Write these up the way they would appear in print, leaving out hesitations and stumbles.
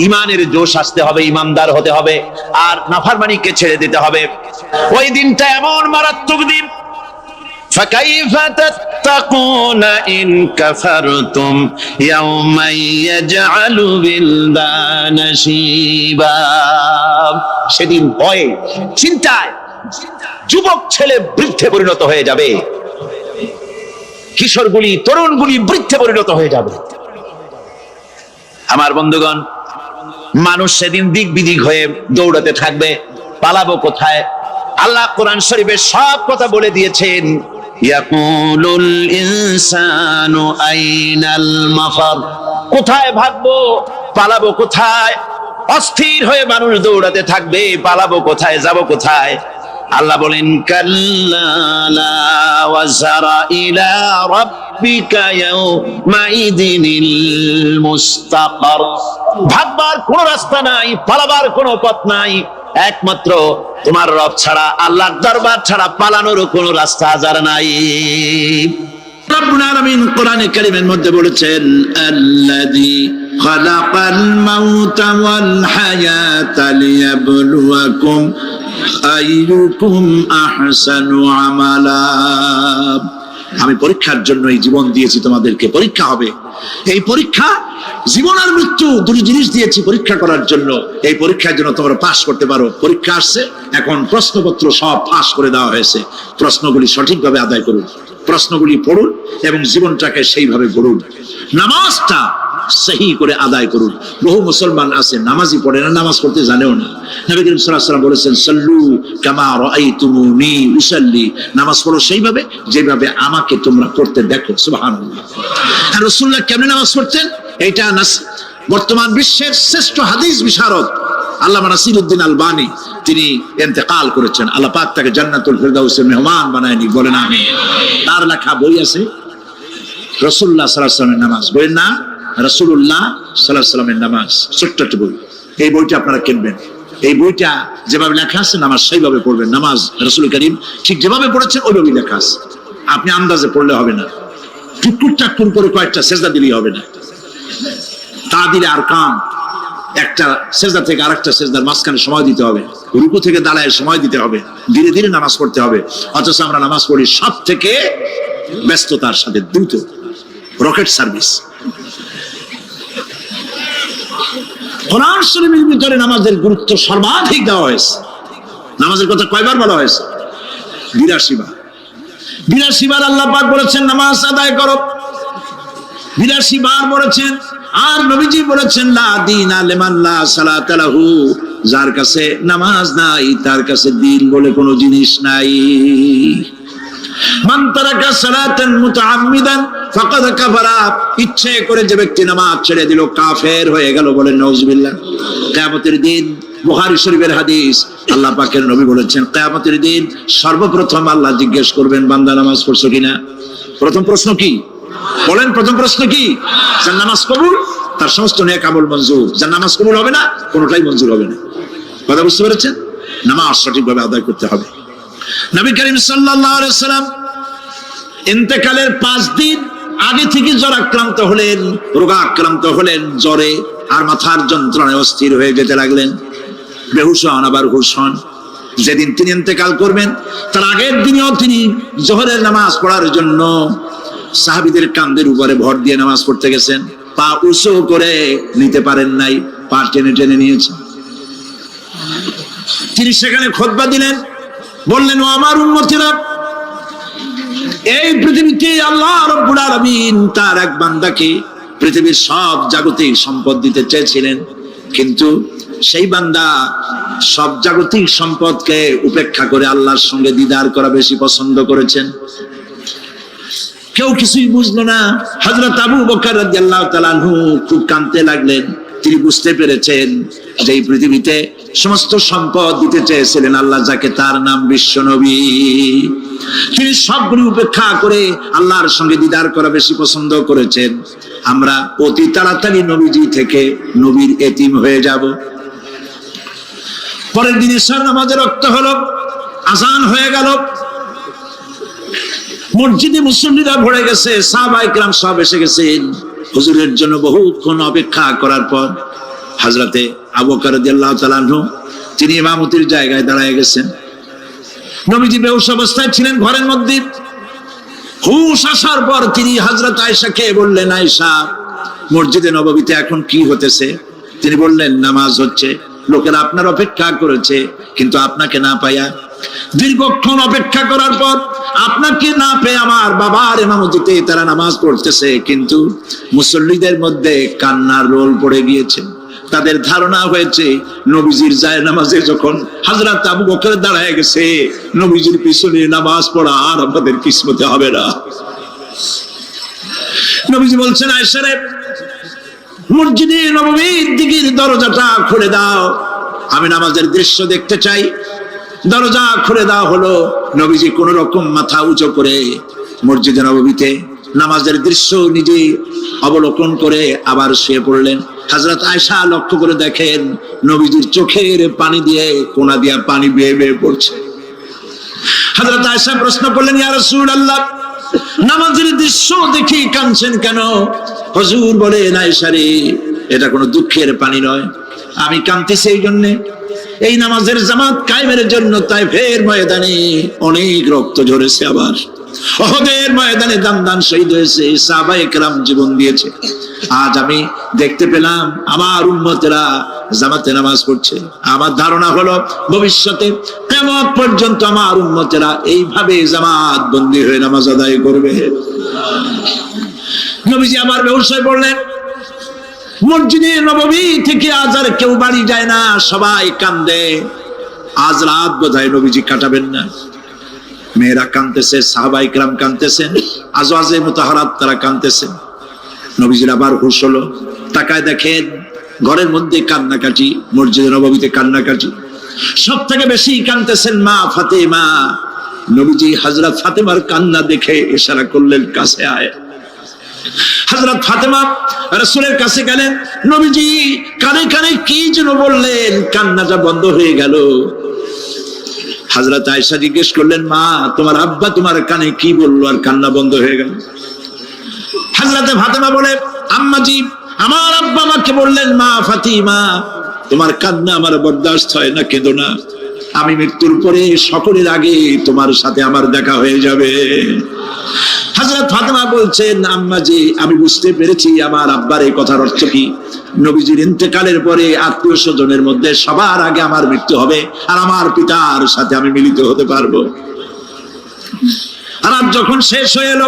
ইমানের জোশ আসতে হবে, ইমানদার হতে হবে, আর নাফরমানিকে ছেড়ে দিতে হবে। ওই দিনটা এমন মারাত্মক দিন, فكيف تتقون إن كفرتم يوما يجعل الولدان شيبا। সেদিন ভয়ে চিন্তায় যুবক ছেলে বৃদ্ধে পরিণত হয়ে যাবে, কিশোরগুলি তরুণগুলি বৃদ্ধে পরিণত হয়ে যাবে। আমার বন্ধুগণ, মানুষ সেদিন দিক বিদিক হয়ে দৌড়াতে থাকবে, পালাবো কোথায়? আল্লাহ কোরআন শরীফে সব কথা বলে দিয়েছেন। ইয়াকুলুল ইনসানু আইনাল মাফার, কোথায় ভাগবো, পালাবো কোথায়? অস্থির হয়ে মানুষ দৌড়াতে থাকবে, পালাবো কোথায়, যাব কোথায়? আল্লাহ বলেন কাল্লা লা ওয়াজারা ইলা রাব্বিকা ইয়াউমাইদিনিল মুস্তাকার। ভাগবার কোন রাস্তা নাই, পালাবার কোন পথ নাই, একমাত্র তোমার রব ছাড়া, আল্লাহর দরবার ছাড়া পালানোর কোন রাস্তা আজার নাই। রব্বুল আলামিন কোরআনে কারীমের মধ্যে বলেছেন আল্লাযী খালাকাল মাউতা ওয়াল হায়াতা লিয়াবলুয়াকুম আইয়ুকুম আহসানু আমালা। আমি পরীক্ষার জন্য এই জীবন দিয়েছি, তোমাদেরকে পরীক্ষা হবে। এই পরীক্ষা, জীবন আর মৃত্যু দুটি জিনিস দিয়েছি পরীক্ষা করার জন্য। এই পরীক্ষার জন্য তোমরা পাস করতে পারো। পরীক্ষা আসছে, এখন প্রশ্নপত্র সব পাস করে দেওয়া হয়েছে। প্রশ্নগুলি সঠিকভাবে আদায় করুন, প্রশ্নগুলি পড়ুন এবং জীবনটাকে সেইভাবে গড়ুন। নামাজটা সহি করে আদায় করুন। বহু মুসলমান আছে নামাজই পড়ে না, নামাজ পড়তে জানেও না। নবী করিম সাল্লাল্লাহু আলাইহি ওয়াসাল্লাম বলেছেন সাল্লু কামা রাআইতুমুনি উসাল্লি, নামাজ পড়ো সেইভাবে যেভাবে আমাকে তোমরা পড়তে দেখো। সুবহানাল্লাহ। আর রাসূলুল্লাহ কেমনে নামাজ পড়তেন? এটা বর্তমান বিশ্বের শ্রেষ্ঠ হাদিস বিশারদ আল্লামা নাসিরউদ্দিন আলবানী তিনি ইন্তেকাল করেছেন। আল্লাহ পাক তাকে জান্নাতুল ফেরদাউসের মেহমান বানায় নি, বলেন আমিন। তার লেখা বই আছে রাসূলুল্লাহ সাল্লাল্লাহু আলাইহি ওয়াসাল্লামের নামাজ, বইয়ের নাম রাসূলুল্লাহ সাল্লাল্লাহু আলাইহি ওয়াসাল্লামের নামাজ। ছোট্ট একটা বই, এই বইটা আপনারা কিনবেন। এই বইটা যেভাবে লেখা আছে নামাজ সেইভাবে পড়বেন। নামাজ রাসূল করিম ঠিক যেভাবে পড়েছেন ওইভাবেই লেখা আছে। আপনি আন্দাজে পড়লে হবে না, টুকুর টাকুর করে কয়েকটা সেজদা দিলেই হবে না। তা দিলে আর কাম, একটা সেজদা থেকে আরেকটা সেজদার মাঝখানে সময় দিতে হবে, রুকু থেকে দাঁড়ায় সময় দিতে হবে, ধীরে ধীরে নামাজ পড়তে হবে। অথচ আমরা নামাজ পড়ি সব থেকে ব্যস্ততার সাথে, দ্রুত, রকেট সার্ভিস। কোরআন শরীফের ভিতরে নামাজের গুরুত্ব সর্বাধিক দেওয়া হয়েছে। নামাজের কথা কয়বার বলা হয়েছে? ৮২ বার। ৮২ বার আল্লাহ পাক বলেছেন নামাজ আদায় করো, ৮২ বার বলেছেন। আর নবীজি বলেছেন লা দীনা লিমান লা সালাতা লাহু, যার কাছে নামাজ নাই তার কাছে দ্বীন বলে কোনো জিনিস নাই। মান তারাকা সালাতান মুতাআম্মিদান ফাকাদ কাফারা, ইচ্ছে করে যে ব্যক্তি নামাজ ছেড়ে দিল কাফের হয়ে গেল, বলেন নাউজুবিল্লাহ। কিয়ামতের দিন, বুখারী শরীফের হাদিস, আল্লাহ পাকের নবী বলেছেন কিয়ামতের দিন সর্বপ্রথম আল্লাহ জিজ্ঞেস করবেন বান্দা নামাজ পড়ছো কিনা। প্রথম প্রশ্ন কি বলেন? প্রথম প্রশ্ন কি? যার নামাজ কবুল তার সমস্ত নেক আমল মঞ্জুর, যার নামাজ কবুল হবে না কোনোটাই মঞ্জুর হবে না। কথা বুঝতে পেরেছেন? নামাজ সঠিকভাবে আদায় করতে হবে। নবী করিম সাল্লাল্লাহু আলাইহি ওয়াসাল্লাম ইন্তেকালের ৫ দিন আগে থেকে জ্বরাক্রান্ত হলেন, রোগাক্রান্ত হলেন, জ্বরে আর মাথার যন্ত্রণায় অস্থির হয়ে যেতে লাগলেন, বেহুশ হন আবার হুশ হন। যেদিন তিনি ইন্তেকাল করবেন তার আগের দিনেও তিনি জোহরের নামাজ পড়ার জন্য সাহাবীদের কাঁধের উপরে ভর দিয়ে নামাজ পড়তে গেছেন। পা উঁচু করে নিতে পারেন নাই, পা টেনে টেনে নিয়েছেন। তিনি সেখানে খুতবা দিলেন, বললেন ও আমার উম্মতিরা, এই পৃথিবীতে আল্লাহ রাব্বুল আলামিন তার এক বান্দাকে পৃথিবীর সব জাগতিক সম্পদ দিতে চেয়েছিলেন, কিন্তু সেই বান্দা সব জাগতিক সম্পদকে উপেক্ষা করে আল্লাহর সঙ্গে দিদার করা বেশি পছন্দ করেছেন। কেউ কিছুই বুঝলো না। হযরত আবু বকর রাদিয়াল্লাহু তাআলা আনহু খুব কাঁদতে লাগলেন। তিনি বুঝতে পেরেছেন যে এই পৃথিবীতে সমস্ত সম্পদ দিতে চেয়েছিলেন আল্লাহ যাকে, তার নাম বিশ্ব নবী। তিনি সবগুলি উপেক্ষা করে আল্লাহর সঙ্গে দিদার করা বেশি পছন্দ করেছেন। আমরা অতি তাড়াতাড়ি নবীজি থেকে নবীর এতিম হয়ে যাব। পরের দিন ঈশার নামাজের রক্ত হলো, আযান হয়ে গেল, মসজিদে মুসল্লিরা ভরে গেছে, সাহাবায়ে কেরাম সব এসে গেছেন। হুজুরের জন্য বহুক্ষণ অপেক্ষা করার পর হযরতে আবু বকর রাদিয়াল্লাহু তাআলা আনহু তিনি ইমামতির জায়গায় দাঁড়ায় গেছেন। নবীজি বেহুশ অবস্থায় ছিলেন ঘরের মধ্যে। হুশ আসার পর তিনি হযরত আয়েশাকে বললেন, আয়েশা, মসজিদে নববীতে এখন কি হতেছে? তিনি বললেন, নামাজ হচ্ছে। লোকেরা আপনার অপেক্ষা করেছে, কিন্তু আপনাকে না পাইয়া দীর্ঘক্ষণ অপেক্ষা করার পর আপনাকে না পেয়ে আমার বাবার ইমামতিতে তারা নামাজ পড়তেছে, কিন্তু মুসল্লিদের মধ্যে কান্নার রোল পড়ে গিয়েছে। তাদের ধারণা হয়েছে নবীজির জায়নামাজে যখন হযরত আবু বকর দাঁড়ায় গেছে, নবীজির পিছনে নামাজ পড়া আর আমাদের কিসমতে হবে না। নবীজি বলছেন, আয়েশা রে, মসজিদে নববীর দিকের দরজাটা খুলে দাও, আমি নামাজের দৃশ্য দেখতে চাই। দরজা খুলে দেওয়া হলো। নবীজি কোন রকম মাথা উঁচু করে মসজিদে নববীতে নামাজের দৃশ্য নিজে অবলোকন করে আবার শুয়ে পড়লেন। হযরত আয়েশা লক্ষ্য করে দেখেন নবীজির চোখের পানি দিয়ে কোনা দিয়া পানি বেয়ে বেয়ে পড়ছে। হযরত আয়েশা প্রশ্ন করলেন, ইয়া রাসূলুল্লাহ, নামাজের দৃশ্য দেখি কাঁদছেন কেন? হুজুর বলেন, আয়েশা রে, এটা কোনো দুঃখের পানি নয়, আমি কাঁদতেছি এই জন্য, এই নামাজের জামাত কায়েমের জন্য তাইফের ময়দানে অনেক রক্ত ঝরেছে, আবার উহুদের ময়দানে দান দান শহীদ হয়েছে, সাহাবায়ে কেরাম জীবন দিয়েছে। আজ আমি দেখতে পেলাম আমার উম্মতেরা জামাতে নামাজ পড়ছে। আমার ধারণা হলো ভবিষ্যতে কিয়ামত পর্যন্ত আমার উম্মতেরা এইভাবে জামাত বন্দী হয়ে নামাজ আদায় করবে। নবীজি আবার বেহুশ হয়ে পড়লেন। মসজিদে নববী থেকে আজ আর কেউ বাড়ি যায় না, সবাই কান্দে। আজ রাত বোধহয় নবীজি কাটাবেন না। মেয়েরা কাঁদতেছে, সাহাবায়ে কেরাম কাঁদতেছেন, আজওয়াজে মুতাহারাত তারা কাঁদতেছেন। নবীজির আবার হুঁশ হলো, তাকায় দেখেন ঘরের মধ্যে কান্নাকাটি, মসজিদে নববীতে কান্নাকাটি। সব থেকে বেশি কাঁদতেছেন মা ফাতেমা। নবীজি হযরত ফাতেমার কান্না দেখে ইশারা করলেন, কাছে আয়। হযরত ফাতেমা রাসূলের কাছে গেলেন। নবীজি কানে কানে কি যেন বললেন, কান্নাটা বন্ধ হয়ে গেল। হযরত আয়েশা জিজ্ঞেস করলেন, মা, তোমার আব্বা তোমার কানে কি বললো আর কান্না বন্ধ হয়ে গেল? হযরত ফাতেমা বলে, আম্মাজি, আমার আব্বা আমাকে বললেন, মা ফাতিমা, তোমার কান্না আমার বরদাস্ত হয় না, কেঁদো না, আমি মৃত্যুর পরে সকলের আগে তোমার সাথে আমার দেখা হয়ে যাবে। হযরত ফাতেমা বলছেন, আম্মাজি, আমি বুঝতে পেরেছি আমার আব্বার এই কথার অর্থ কি। নবীজির ইন্তেকালের পরে আত্মীয় স্বজনের মধ্যে সবার আগে আমার মৃত্যু হবে, আর আমার পিতার সাথে আমি মিলিত হতে পারবো। আর যখন শেষ হয়ে এলো,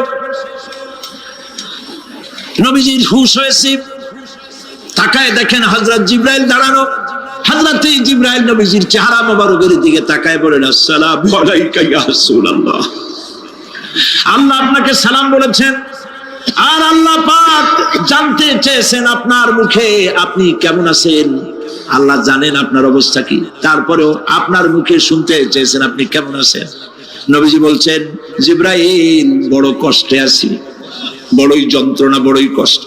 নবীজির হুঁশ হয়েছে, তাকায় দেখেন হযরত জিবরাইল দাঁড়ানো। হযরত জিবরাইল নবীজির চেহারা মোবারকের দিকে তাকায় বলেন, আসসালামু আলাইকা ইয়া রাসূলুল্লাহ, আল্লাহ আপনাকে সালাম বলেছেন, আর আল্লাহ পাক জানতে চেয়েছেন আপনার মুখে আপনি কেমন আছেন। আল্লাহ জানেন আপনার অবস্থা কি, তারপরেও আপনার মুখে শুনতে চেয়েছেন আপনি কেমন আছেন। নবীজি বলছেন, জিবরাইল, বড় কষ্টে আছি, বড়ই যন্ত্রণা, বড়ই কষ্ট।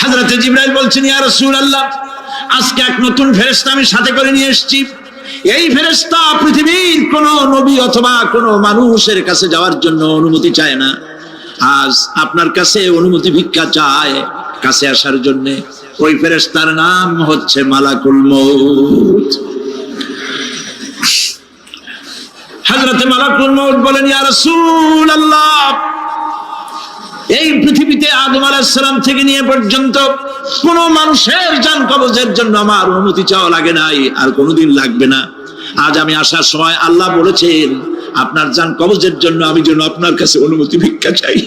হযরত জিবরাইল বলছেন, ইয়া রাসূলুল্লাহ, আজকে এক নতুন ফেরেশতা আমি সাথে করে নিয়ে এসেছি। এই ফেরেশতা পৃথিবীর কোন নবী অথবা কোন মানুষের কাছে যাওয়ার জন্য অনুমতি চায় না, আজ আপনার কাছে অনুমতি ভিক্ষা চায় কাছে আসার জন্য। ওই ফেরেশতার নাম হচ্ছে মালাকুল মউত। হযরত মালাকুল মউত বলেন, ইয়া রাসূলুল্লাহ, এই পৃথিবীতে আদম আলাইহিস সালাম থেকে নিয়ে পর্যন্ত কোন মানুষের জান কবজের জন্য আমার অনুমতি চাওয়া লাগে নাই, আর কোনোদিন লাগবে না। আজ আমি আসার সময় আল্লাহ বলেছেন আপনার জান কবজের জন্য আমি যেন আপনার কাছে অনুমতি ভিক্ষা চাই।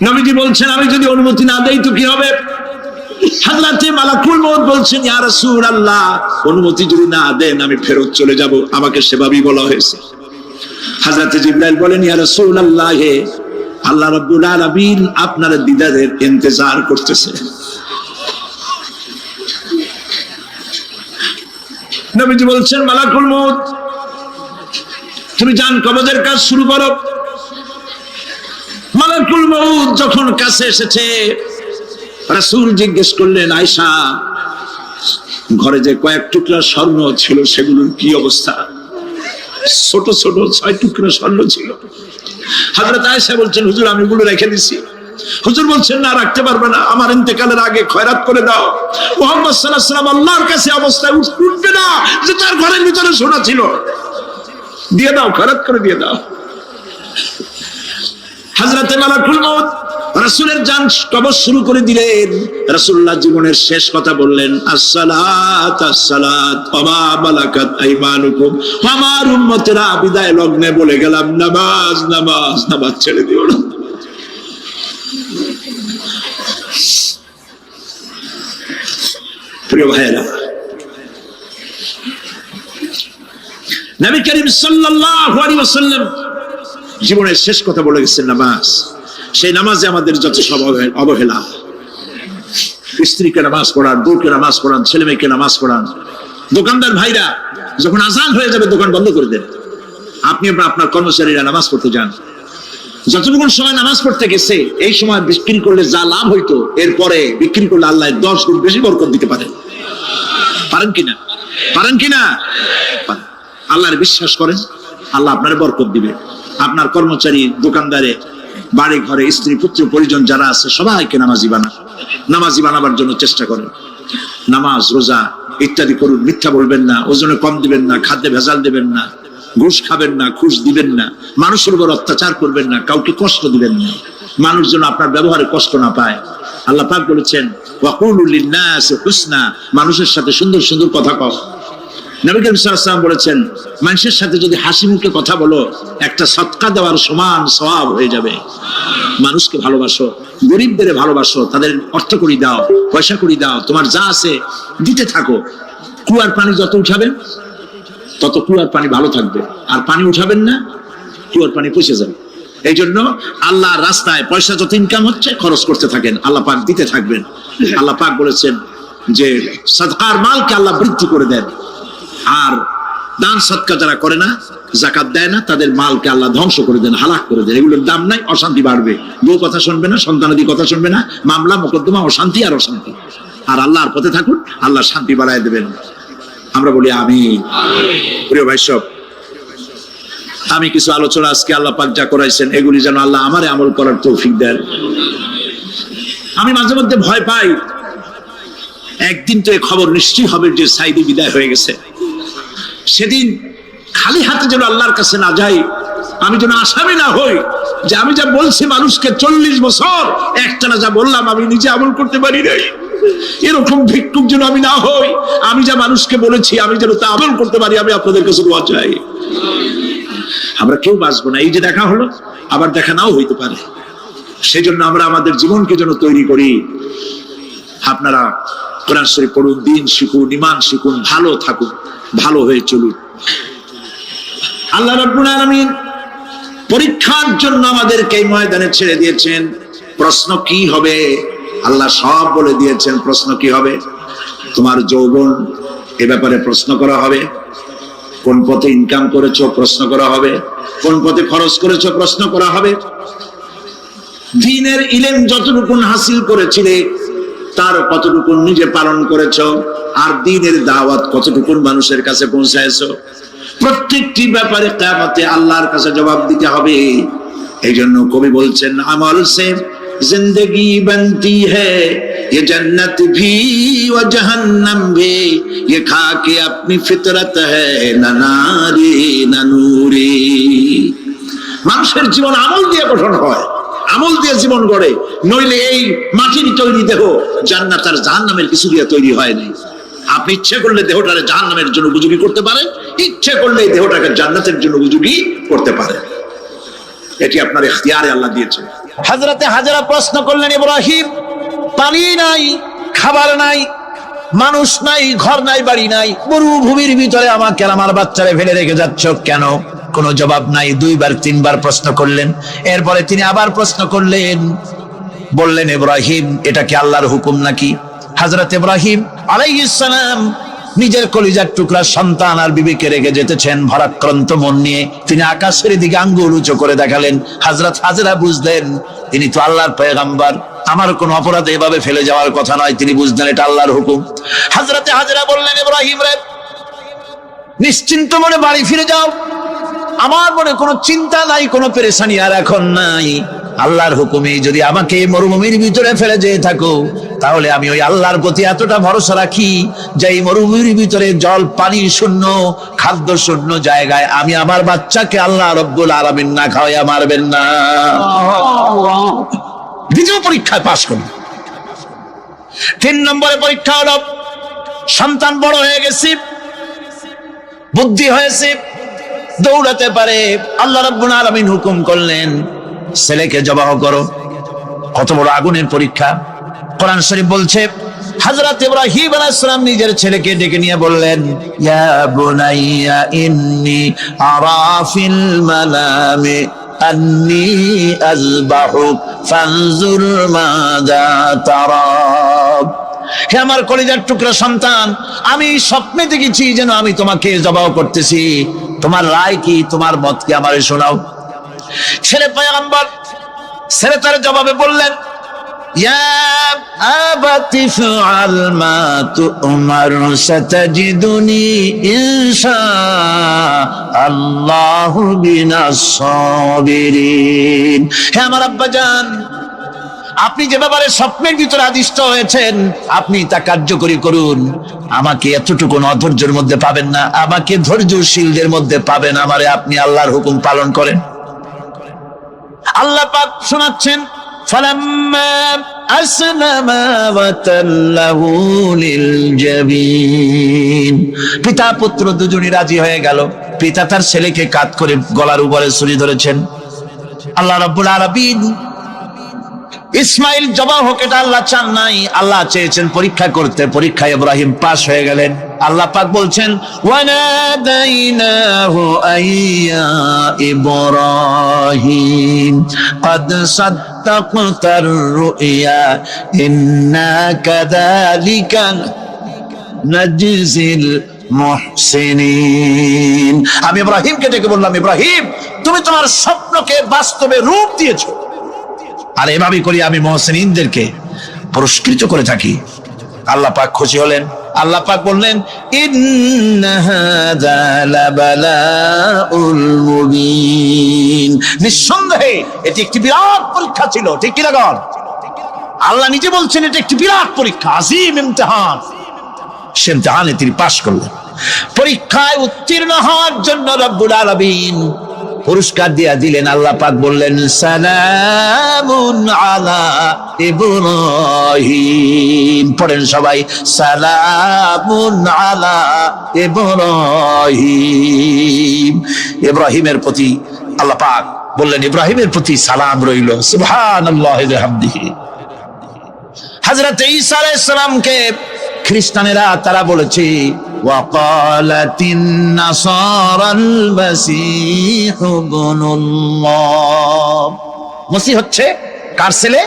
নবীজি বলছেন, আমি যদি অনুমতি না দেই তো কি হবে? হযরত মালাকুল মউত বলছেন, ইয়া রাসূলুল্লাহ, অনুমতি যদি না দেন আমি ফেরত চলে যাব, আমাকে সেভাবেই বলা হয়েছে। হযরত জিবরাইল বলেন, ইয়া রাসূলুল্লাহ, আল্লাহ রাব্বুল আলামিন আপনার দিদারের ইন্তজার করতেছে। নবীজি বলছেন, মালাকুল মউত, তুমি জান কবজের কাজ শুরু করো। মালাকুল মউত যখন কাছে এসেছে, রাসূল জিজ্ঞেস করলেন, আয়েশা, ঘরে যে কয়েক টুকরা স্বর্ণ ছিল সেগুলোর কি অবস্থা? ছোট ছোট 6 টুকরা স্বর্ণ ছিল। হযরত আয়েশা বলছেন, হুজুর আমি এগুলো রেখে দিছি। হুজুর বলছেন, না রাখতে পারবে না, আমার ইন্তেকালের আগে খয়রাত করে দাও। মুহাম্মদ সাল্লাল্লাহু আলাইহি ওয়াসাল্লাম আল্লাহর কাছে অবস্থায় উঠবে না যে তার ঘরের ভিতরে সোনা ছিল, দিয়ে দাও, খয়রাত করে দিয়ে দাও। হযরতে মালাকুল মউত রাসূলের জান কবজ শুরু করে দিলেন। রাসূলুল্লাহ জীবনের শেষ কথা বললেন, আসসালাত আসসালাত ওয়া মা মালাকাত আইমানুকুম। আমার উম্মতেরা বিদায় লগ্নে বলে গেলাম, নামাজ নামাজ, নামাজ ছেড়ে দিও না। প্রিয় ভাইরা, নবী করিম সাল্লাল্লাহু আলাইহি ওয়াসাল্লাম জীবনের শেষ কথা বলে গেছেন নামাজ। সেই নামাজে আমাদের যত সব অবহেলা, স্ত্রীকে নামাজ পড়ান, বউকে নামাজ পড়ান, ছেলে মেয়েকে নামাজ পড়ান। দোকানদার ভাইরা যখন আজান হয়ে যাবে দোকান বন্ধ করে দেন, আপনি আপনার কর্মচারীরা নামাজ পড়তে যান। যতটুকু সময় নামাজ পড়তে গেছে এই সময় বিক্রি করলে যা লাভ হইতো, এরপরে বিক্রি করলে আল্লাহ 10 গুণ বেশি বরকত দিতে পারেন। পারেন কিনা? পারেন কিনা? আল্লাহর বিশ্বাস করেন, আল্লাহ আপনার বরকত দিবে। আপনার কর্মচারী, দোকানদারে, বাড়ি ঘরে স্ত্রী পুত্র পরিজন যারা আছে সবাইকে নামাজি বানান। নামাজি বানাবার জন্য চেষ্টা করেন। নামাজ রোজা ইত্যাদি করুন। মিথ্যা বলবেন না, ওজনে কম দিবেন না, খাদ্যে ভেজাল দিবেন না, ঘুষ খাবেন না, ঘুষ দিবেন না, মানুষের উপর অত্যাচার করবেন না, কাউকে কষ্ট দিবেন না, মানুষ যেন আপনার ব্যবহারে কষ্ট না পায়। আল্লাহ পাক বলেছেন, ওয়াকুলু লিন-নাসি হুসনা, মানুষের সাথে সুন্দর সুন্দর কথা কও। নবী করিম সাল্লাল্লাহু আলাইহি ওয়াসাল্লাম বলেছেন, মানুষের সাথে যদি হাসি মুখে কথা বলো একটা সদকা দেওয়ার সমান সওয়াব হয়ে যাবে। মানুষকে ভালোবাসো, গরিবদের ভালোবাসো, তাদের অর্থ করি দাও, পয়সা করি দাও, তোমার যা আছে দিতে থাকো। কুয়ার পানি যত উঠাবেন তত কুয়ার পানি ভালো থাকবে, আর পানি উঠাবেন না কুয়ার পানি পচে যাবে। এই জন্য আল্লাহর রাস্তায় পয়সা যত ইনকাম হচ্ছে খরচ করতে থাকেন, আল্লাহ পাক দিতে থাকবেন। আল্লাহ পাক বলেছেন যে সাদকার মালকে আল্লাহ বৃদ্ধি করে দেন, আর দান সদকা যারা করে না, যাকাত দেয় না, তাদের মালকে আল্লাহ ধ্বংস করে দেন, হালাক করে দেন। এগুলোর দাম নাই, অশান্তি বাড়বে, বউ কথা শুনবে না, সন্তানাদি কথা শুনবে না, মামলা মোকদ্দমা, অশান্তি আর অশান্তি। আর আল্লাহর পথে থাকুন, আল্লাহ শান্তি বাড়ায় দেবেন। আমরা বলি আমিন। প্রিয় ভাই সব, আমি কিছু আলোচনা আজকে আল্লাহ পাক যা করাইছেন এগুলি যেন আল্লাহ আমারে আমল করার তৌফিক দেন। আমি মাঝে মধ্যে ভয় পাই, একদিন তো এই খবর নিশ্চয়ই হবে যে সাইদি বিদায় হয়ে গেছে। সেদিন খালি হাতে যেন আল্লাহর কাছে না যাই, আমি যেন আসামি না হই যে আমি যা বলছি মানুষকে 40 বছর একটানা যা বললাম আমি নিজে আমল করতে পারি নাই। এরকম ভিক্ষুক যেন আমি না হই, আমি যা মানুষকে বলেছি আমি যেন তা আমল করতে পারি। আমি আপনাদের কাছে দোয়া চাই। আমরা কেউ বাঁচবো না, এই যে দেখা হলো আবার দেখা নাও হইতে পারে। সেই জন্য আমরা আমাদের জীবনকে যেন তৈরি করি। আপনারা কোরআন শরীফ পড়ুন, দিন শিখুন, ঈমান শিখুন, ভালো থাকুন, ভালো হয়ে চলুন। আল্লাহ রাব্বুল আলামিন পরীক্ষার জন্য আমাদেরকে এই ময়দানে ছেড়ে দিয়েছেন। প্রশ্ন কি হবে আল্লাহ সব বলে দিয়েছেন। প্রশ্ন কি হবে? তোমার যৌবন, এ ব্যাপারে প্রশ্ন করা হবে। কোন পথে ইনকাম করেছো প্রশ্ন করা হবে। কোন পথে খরচ করেছো প্রশ্ন করা হবে। দ্বীনের ইলম যতটুকু হাসিল করেছিলে তার কতটুকু নিজে পালন করেছো, আর দ্বীনের দাওয়াত কতটুকু মানুষের কাছে পৌঁছায়ছো, প্রত্যেকটি ব্যাপারে কিয়ামতে আল্লাহর কাছে জবাব দিতে হবে। এই জন্য কবি বলছেন, আমল সে जिंदगी बनती है ये जन्नत भी व जहन्नम भी, ये खाके अपनी फितरत है ना नारी ना नूरी। মানুষের জীবন আমল দিয়ে গঠন হয়, আমল দিয়ে জীবন গড়ে, নইলে এই মাটির তৈরি দেহ জান্নাত আর জাহান্নামের কিছু দিয়ে তৈরি হয় নাই। আপনি ইচ্ছে করলে দেহটাকে জাহান্নামের জন্য উপযোগী করতে পারেন, ইচ্ছে করলে এই দেহটাকে জান্নাতের জন্য উপযোগী করতে পারেন। এটি আপনার ইখতিয়ারে আল্লাহ দিয়েছেন। হযরতে হাজরা প্রশ্ন করলেন, ইব্রাহিম পানি নাই, খাবার নাই, মানুষ নাই, ঘর নাই, বাড়ি নাই, মরুভূমির ভিতরে আমাকে আর আমার বাচ্চারে ফেলে রেখে যাচ্ছ কেন? কোনো জবাব নাই। 2 বার 3 বার প্রশ্ন করলেন। এরপরে তিনি আবার প্রশ্ন করলেন, বললেন, ইব্রাহিম এটা কি আল্লাহর হুকুম নাকি? হযরত ইব্রাহিম আলাইহিস সালাম নিজের কলিজার টুকরা সন্তান আর বিবিকে রেখে যেতেছেন ভারাক্রান্ত মন নিয়ে। তিনি আকাশের দিকে আঙ্গুল উঁচু করে দেখালেন। হযরত হাজরা বুঝলেন তিনি তো আল্লাহর পয়গম্বর, আমার কোন অপরাধে এভাবে ফেলে যাওয়ার কথা নয়। তিনি বুঝলেন এটা আল্লাহর হুকুম। হযরতে হাজরা বললেন, ইব্রাহিম রে, নিশ্চিন্ত মনে বাড়ি ফিরে যাও, আমার মনে কোনো চিন্তা নাই, কোনো পেরেশানি আর এখন নাই। আল্লাহর হুকুমে যদি আমাকে মরুভূমির ভিতরে ফেলে যেয়ে থাকো, তাহলে আমি ওই আল্লাহর প্রতি এতটা ভরসা রাখি যে এই মরুভূমির ভিতরে জল পানি শূন্য, খাদ্য শূন্য জায়গায় আমি আমার বাচ্চাকে আল্লাহ রব্বুল আলামিন না খাওয়াইয়া মারবেন না। দ্বিতীয় পরীক্ষায় পাশ করল। 3 নম্বরে পরীক্ষা হলো, সন্তান বড় হয়ে গেছে, বুদ্ধি হয়েছে, দৌড়াতে পারে। আল্লাহ রাব্বুল আলামিন হুকুম করলেন ছেলেকে জবাহ করো। কত বড় আগুনের পরীক্ষা! কোরআন শরীফ বলছে হযরত ইব্রাহিম আলাইহিস সালাম নিজের ছেলেকে ডেকে নিয়ে বললেন, ইয়া বুনাইয়া ইন্নী আরা ফিল মানামি আন্নী আযবাহুক ফানজুর মাযা তারা। হে আমার কলিজার টুকরা সন্তান, আমি স্বপ্নে দেখেছি যেন আমি তোমাকে জবাহ করতেছি, তোমার রায় কি, তোমার মত কি, আমারে শোনাও। ছেলে পয়গম্বর, ছেলে তার জবাবে বললেন, ইয়া আবাতি ফাআল মা তু'মার সাতাজিদুনি ইনশাআল্লাহু মিনাস সাবিরিন। হে আমার আব্বাজান, আপনি যে ব্যাপারে স্বপ্নের ভিতরে আদিষ্ট হয়েছেন আপনি তা কার্যকরী করুন। আমাকে এতটুকু অধৈর্যের মধ্যে পাবেন না, আমাকে ধৈর্যশীলদের মধ্যে পাবেন। আমারে আপনি আল্লাহর হুকুম পালন করেন। আল্লাহ পাক শোনাচ্ছেন, ফালাম্মা আসলামা ওয়া তাল্লাহু লিল জাবিন। পিতা পুত্র দুজনই রাজি হয়ে গেল। পিতা তার ছেলেকে কাঁধ করে গলার উপরে ছুরি ধরেছেন। আল্লাহ রাব্বুল আলামিন ইসমাইল জবাহ হোক এটা আল্লাহ চান নাই, আল্লাহ চেয়েছেন পরীক্ষা করতে। পরীক্ষায় ইব্রাহিম পাস হয়ে গেলেন। আল্লাহ পাক বলছেন, ওয়ানাদাইনাহু আইয়া ইব্রাহিম ক্বাদ সাদ্দাকতার রুইয়া ইন্না কাযালিকা নাজজিল মুহসিনিন। আমি ইব্রাহিমকে ডেকে বললাম, ইব্রাহিম তুমি তোমার স্বপ্নকে বাস্তবে রূপ দিয়েছো, আর এভাবেই করি আমি মুহসিনদেরকে পুরস্কৃত করে থাকি। আল্লাহ পাক খুশি হলেন। আল্লাহ পাক বললেন, ইন্না হাযা লাবালাউল মুবিন। নিঃসন্দেহে এটি একটি বিরাট পরীক্ষা ছিল। ঠিক কি না গণ? আল্লাহ নিজে বলছেন এটা একটি বিরাট পরীক্ষা, আযীম ইমতিহান। সে ইমতিহানে তিনি পাশ করলেন। পরীক্ষায় উত্তীর্ণ হওয়ার জন্য রব্বুল আলামিন পুরস্কার দিয়া দিলেন। আল্লাহ পাক বললেন, সালামুন আলা ইব্রাহিম। পড়েন সবাই, সালামুন আলা ইব্রাহিম। ইব্রাহিমের প্রতি আল্লাহ পাক বললেন, ইব্রাহিমের প্রতি সালাম রইল। সুবহানাল্লাহি ওয়া বিহামদিহি। হযরত ঈসা আলাইহিস সালামকে খ্রিস্টানেরা তারা বলেছে, ওয়াকালাতিন নাসারাল মাসীহু ইবনুল্লাহ। মসিহ হচ্ছে কার ছেলে?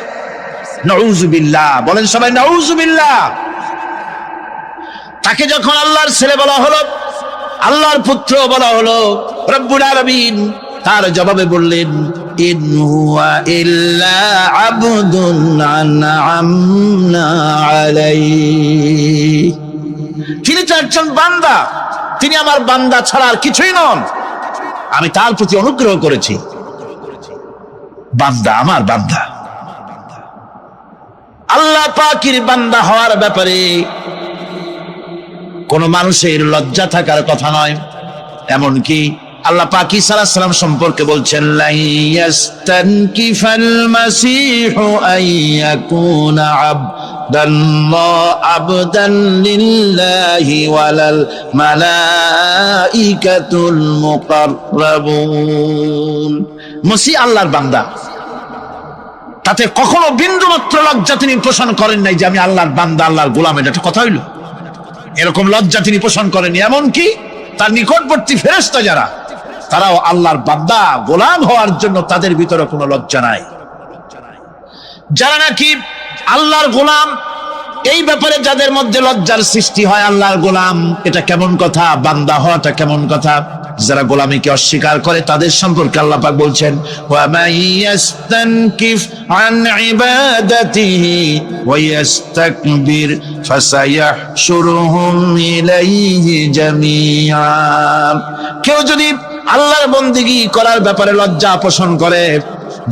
নাউযুবিল্লাহ। বলেন সবাই নাউযুবিল্লাহ। তাকে যখন আল্লাহর ছেলে বলা হলো, আল্লাহর পুত্র বলা হলো, রব্বুল আলামিন তার জবাবে বললেন, ইন হুয়া ইল্লা আবদুন আনআমনা আলাইহি। তিনি তো একজন বান্দা, তিনি আমার বান্দা ছাড়া আর কিছুই নন। আমি তার প্রতি অনুগ্রহ করেছি। বান্দা, আমার বান্দা। আল্লাহ পাকের বান্দা হওয়ার ব্যাপারে কোন মানুষের লজ্জা থাকার কথা নয়। এমনকি আল্লাহ পাক ঈসা আলাইহিস সালাম সম্পর্কে বলছেন, লা ইয়াস্তানকিফাল মাসীহু আইয়াকুনা আবদান লিল্লাহি ওয়ালাল মালাইকাতুল মুকাররাবুন। মসিহ আল্লাহর বান্দা, তাতে কখনো বিন্দু মাত্র লজ্জা তিনি পোষণ করেন নাই যে আমি আল্লাহর বান্দা, আল্লাহর গোলাম। এটা একটা কথা হইল? এরকম লজ্জা তিনি পোষণ করেন। এমনকি তার নিকটবর্তী ফেরেশতা যারা, তারাও আল্লাহর বান্দা গোলাম হওয়ার জন্য তাদের ভিতরে কোনো লজ্জা নাই। যারা নাকি আল্লাহর গোলাম, এই ব্যাপারে যাদের মধ্যে লজ্জার সৃষ্টি হয়, আল্লাহর গোলাম এটা কেমন কথা, বান্দা হওয়াটা কেমন কথা। যারা গোলামীকে অস্বীকার করে তাদের সম্পর্কে আল্লাহ পাক বলছেন, ওয়া মাইয়াস্তানকিফ আন ইবাদাতিহি ওয়া ইস্তাকবির ফাসায়াহশুরুহুম ইলাইহি জামিআ। কেউ যদি আল্লাহর বন্দেগী করার ব্যাপারে লজ্জা পোষণ করে,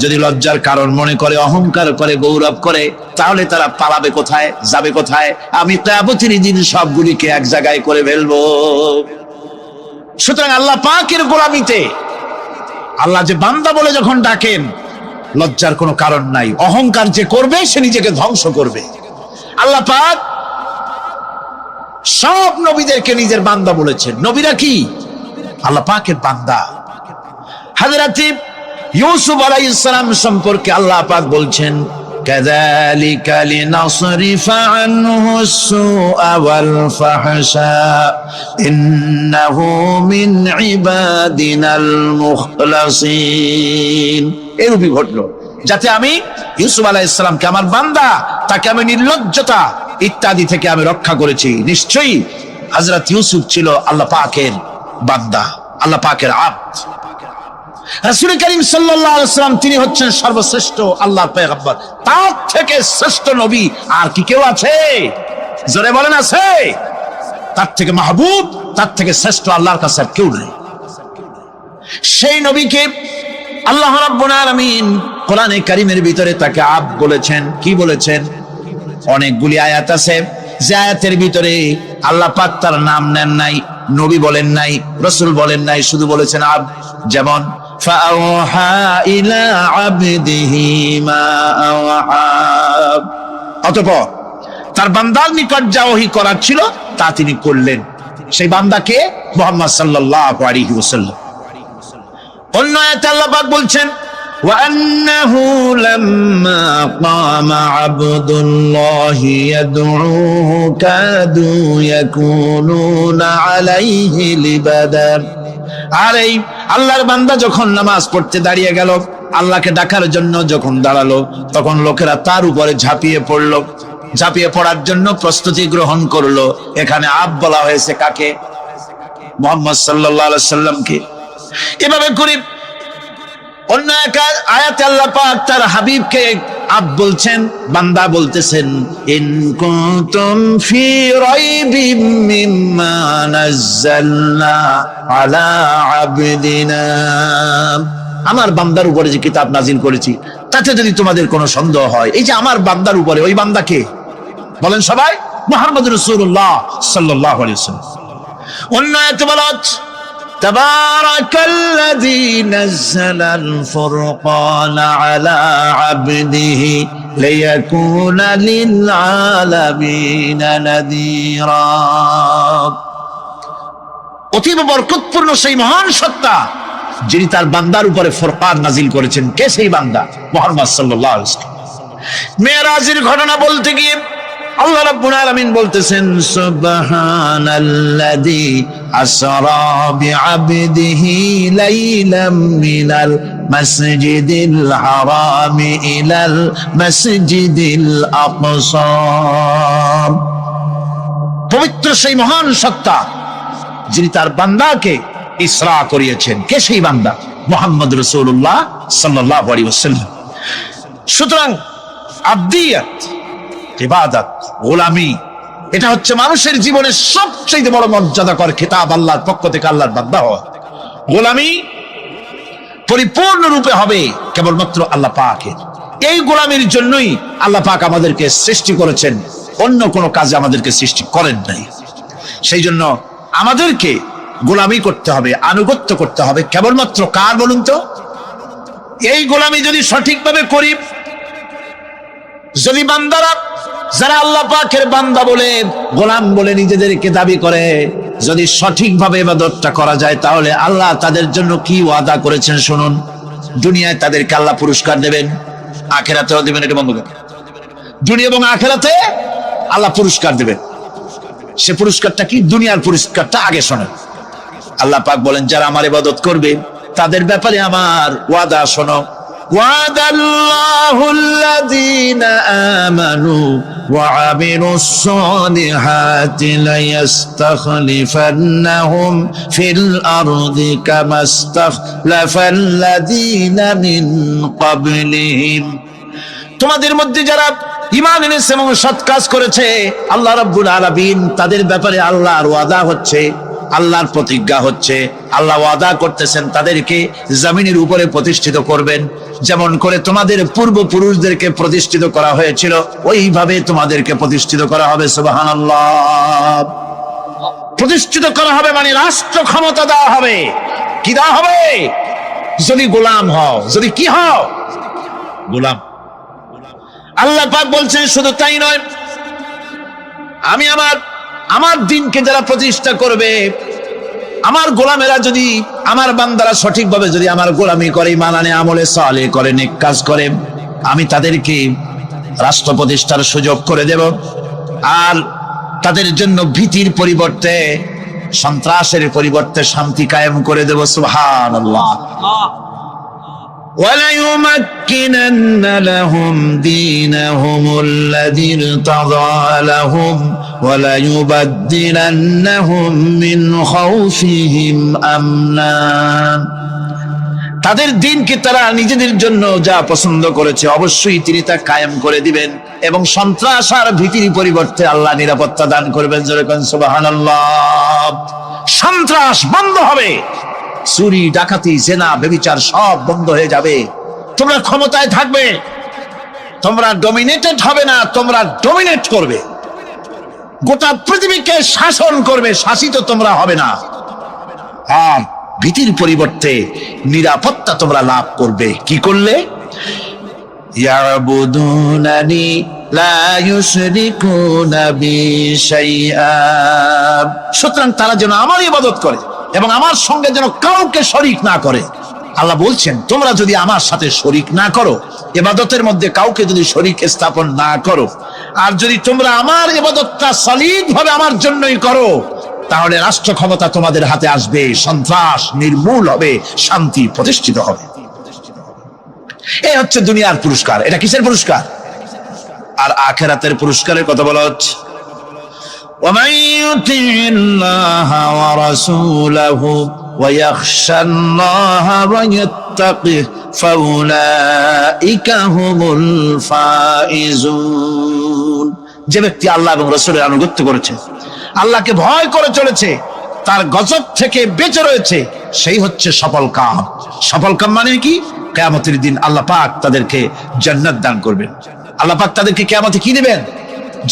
যদি লজ্জার কারণ মনে করে, অহংকার করে, গৌরব করে, তাহলে তারা পালাবে কোথায়, যাবে কোথায়? আমি কিয়ামতের দিন সবগুলিকে এক জায়গায় করে ফেলবো। সুতরাং আল্লাহ পাকের গোলামিতে আল্লাহ যে বান্দা বলে যখন ডাকেন, লজ্জার কোনো কারণ নাই। অহংকার যে করবে সে নিজেকে ধ্বংস করবে। আল্লাহ পাক সব নবীদেরকে নিজের বান্দা বলেছেন। নবীরা কি আল্লাহ পাকের বান্দা। হযরত ইউসুফ আলাইহিস সালাম সম্পর্কে আল্লাহ পাক বলছেন, কাযালিকা লিনাসরিফা আনহু আস-সুআ ওয়াল ফাহশা ইন্নাহু মিন ইবাদিনাল মুখলাসিন। এরূপই ঘটলো যাতে আমি ইউসুফ আলাইহিস সালামকে, আমার বান্দা, তাকে আমি নির্লজ্জতা ইত্যাদি থেকে আমি রক্ষা করেছি। নিশ্চয়ই হযরত ইউসুফ ছিল আল্লাহ পাকের বান্দা, আল্লাহ পাকের আব্দ। রাসূল করিম সাল্লাল্লাহু আলাইহি ওয়াসাল্লাম তিনি হচ্ছেন সর্বশ্রেষ্ঠ আল্লাহর পয়গম্বর। তার থেকে শ্রেষ্ঠ নবী আর কি কেউ আছে? জোরে বলেন, আছে? তার থেকে মাহবুব, তার থেকে শ্রেষ্ঠ আল্লাহর কাছে আর কেউ নেই। সেই নবীকে আল্লাহ রাব্বুল আলামিন কোরআনে কারীমের ভিতরে তাকে আব্দ বলেছেন। কি বলেছেন? অনেকগুলি আয়াত আছে যে আয়াতের ভিতরে আল্লাহ পাক তার নাম নেন নাই, নবী বলেন নাই, রাসূল বলেন নাই, শুধু বলেছেন আব্দ। যেমন ফাআওহা ইলা আবদিহি মা আওহা, অতঃপর তার বান্দার নিকট যা ওহী করার ছিল তা তিনি করলেন। সেই বান্দাকে মুহাম্মদ সাল্লাল্লাহু আলাইহি ওয়াসাল্লাম। অন্য আয়াতে আল্লাহ পাক বলছেন, وأنه لما قام عبد الله يدعوه كادوا يكونون عليه لبدا। আর এই আল্লাহর বান্দা যখন নামাজ পড়তে দাঁড়িয়ে গেল, আল্লাহকে ডাকার জন্য যখন দাঁড়ালো, তখন লোকেরা তার উপরে ঝাঁপিয়ে পড়লো। ঝাঁপিয়ে পড়ার জন্য প্রস্তুতি গ্রহণ করলো। এখানে আব বলা হয়েছে কাকে? মুহাম্মদ সাল্লাল্লাহু আলাইহি সাল্লামকে। এভাবে করে অন্য এক আয়াতে আল্লাহ পাক তার হাবিবকে আব বলছেন, বান্দা বলতেছেন, ইন কুনতুম ফি রাইবিম মিম্মা নাযালনা আলা আবদিনা। আমার বান্দার উপরে যে কিতাব নাজিল করেছি তাতে যদি তোমাদের কোনো সন্দেহ হয়, এই যে আমার বান্দার উপরে, ওই বান্দা কে বলেন সবাই? মুহাম্মদ রাসূলুল্লাহ সাল্লাল্লাহু আলাইহি ওয়াসাল্লাম। অন্য আয়াতে বলা হচ্ছে, তাবারাকাল্লাযী নাযালাল ফুরকানা আলা আবদিহি লিয়াকুনা লিল আলামিনা নাযীরা। অতীব বরকতপূর্ণ সেই মহান সত্তা যিনি তার বান্দার উপরে ফুরকান নাজিল করেছেন। কে সেই বান্দা? মুহাম্মদ সাল্লাল্লাহু আলাইহি ওয়াসাল্লাম। মেরাজের ঘটনা বলতে গিয়ে আল্লাহ রাব্বুল আলামিন বলতেছেন, সুবহানাল্লাযী আসরা বিআবদিহি লাইলাম মিনাল মাসজিদিল হারামি ইলাল মাসজিদিল আকসা। পবিত্র সেই মহান সত্তা যিনি তার বান্দাকে ইসরা করিয়েছেন। কে সেই বান্দা? মুহাম্মদ রাসূলুল্লাহ সাল্লাল্লাহু আলাইহি ওয়াসাল্লাম। সুতরাং আবদিয়াত, ইবাদত, গোলামি, এটা হচ্ছে মানুষের জীবনের সবচেয়ে বড় মর্যাদাকর খেতাব আল্লাহর পক্ষ থেকে আল্লাহর বান্দা হওয়া। গোলামি পরিপূর্ণ রূপে হবে কেবলমাত্র আল্লাহ পাকের। এই গোলামির জন্যই আল্লাহ পাক আমাদেরকে সৃষ্টি করেছেন, অন্য কোনো কাজে আমাদেরকে সৃষ্টি করেন নাই। সেই জন্য আমাদেরকে গোলামি করতে হবে, আনুগত্য করতে হবে কেবলমাত্র কার বলুন তো? এই গোলামি যদি সঠিকভাবে করি, যদি বান্দারা যারা আল্লাহ পাকের বান্দা বলে, গোলাম বলে নিজেদেরকে দাবি করে, যদি সঠিকভাবে ইবাদতটা করা যায়, তাহলে আল্লাহ তাদের জন্য কি ওয়াদা করেছেন শুনুন। দুনিয়ায় তাদেরকে আল্লাহ পুরস্কার দেবেন, আখিরাতেও দেবেন। এটা বন্ধ করেন। দুনিয়া এবং আখিরাতে আল্লাহ পুরস্কার দেবেন। সে পুরস্কারটা কি? দুনিয়ার পুরস্কারটা আগে শোনেন। আল্লাহ পাক বলেন, যারা আমার ইবাদত করবে তাদের ব্যাপারে আমার ওয়াদা শোনো। ওয়াদাল্লাহু আল্লাযীনা আমানু ওয়া আমিলুস সালিহাতি লায়াস্তাখলিফান্নাহুম ফিল আরদি কামা ইসতাখলাফাল্লাযীনা মিন ক্বাবলিহিম। তোমাদের মধ্যে যারা ঈমান এনেছে এবং সৎ কাজ করেছে, আল্লাহ রাব্বুল আলামিন তাদের ব্যাপারে আল্লাহর ওয়াদা হচ্ছে আল্লাহর প্রতিজ্ঞা হচ্ছে, আল্লাহ ওয়াদা করতেছেন তাদেরকে জমিনের উপরে প্রতিষ্ঠিত করবেন। যেমন করে তোমাদের পূর্বপুরুষদেরকে প্রতিষ্ঠিত করা হয়েছিল, ওইভাবে তোমাদেরকে প্রতিষ্ঠিত করা হবে। সুবহানাল্লাহ। প্রতিষ্ঠিত করা হবে মানে রাষ্ট্র ক্ষমতা দেওয়া হবে। কি দেওয়া হবে? যদি গোলাম হও, যদি কি হও? গোলাম। আল্লাহ পাক বলছেন শুধু তাই নয়, আমি আমার দিনকে যারা প্রতিষ্ঠা করবে, আমার গোলামেরা যদি, আমার বান্দারা সঠিকভাবে যদি আমার গোলামি করে, ঈমান আনে, আমলে সালেহ করে, নেক কাজ করে, আমি তাদেরকে রাষ্ট্র প্রতিষ্ঠার সুযোগ করে দেব। আর তাদের জন্য ভীতির পরিবর্তে, সন্ত্রাসের পরিবর্তে শান্তি কায়েম করে দেব। সুবহানাল্লাহ। وَلَيُمَكِّنَنَّ لَهُمْ دِينَهُمُ الَّذِي ارْتَضَىٰ لَهُمْ وَلَيُبَدِّلَنَّهُمْ مِنْ خَوْفِهِمْ أَمْنًا। তাদের দিনকে তারা নিজেদের জন্য যা পছন্দ করেছে অবশ্যই তিনি তা কায়েম করে দিবেন, এবং সন্ত্রাস আর ভীতির পরিবর্তে আল্লাহ নিরাপত্তা দান করবেন। জোরে কোন সুবহানাল্লাহ। সন্ত্রাস বন্ধ হবে, চুরি, ডাকাতি, জেনা, ব্যভিচার সব বন্ধ হয়ে যাবে। তোমরা ক্ষমতায় থাকবে, তোমরা ডমিনেটেড হবে না, তোমরা ডমিনেট করবে। গোটা পৃথিবীকে শাসন করবে, শাসিত তোমরা হবে না। আর ভীতির পরিবর্তে নিরাপত্তা তোমরা লাভ করবে। কি করলে? ইয়াবুদুনানি লা ইউশরিকুনা বি শাইআ। সুতরাং তারা যেন আমার ইবাদত করে এবং আমার সঙ্গে যেন কাউকে শরীক না করে। আল্লাহ বলছেন তোমরা যদি আমার সাথে শরীক না করো, ইবাদতের মধ্যে কাউকে যদি শরীক স্থাপন না করো, আর যদি তোমরা আমার ইবাদতটা সলিড ভাবে আমার জন্যই করো, তাহলে রাষ্ট্র ক্ষমতা তোমাদের হাতে আসবে, সন্ত্রাস নির্মূল হবে, শান্তি প্রতিষ্ঠিত হবে। এই হচ্ছে দুনিয়ার পুরস্কার। এটা কিসের পুরস্কার? আর আখিরাতের পুরস্কারের কথা বলা হচ্ছে, وَمَن يُطِعِ اللَّهَ وَرَسُولَهُ وَيَخْشَ اللَّهَ وَيَتَّقِهِ فَأُولَئِكَ هُمُ الْفَائِزُونَ। যে ব্যক্তি আল্লাহ এবং রাসূলের আনুগত্য করেছে, আল্লাহকে ভয় করে চলেছে, তার গজব থেকে বেঁচে রয়েছে, সেই হচ্ছে সফল কাম। সফল কাম মানে কি? কিয়ামতের দিন আল্লাহ পাক তাদেরকে জান্নাত দান করবেন। আল্লাহ পাক তাদেরকে কিয়ামতে কি দিবেন?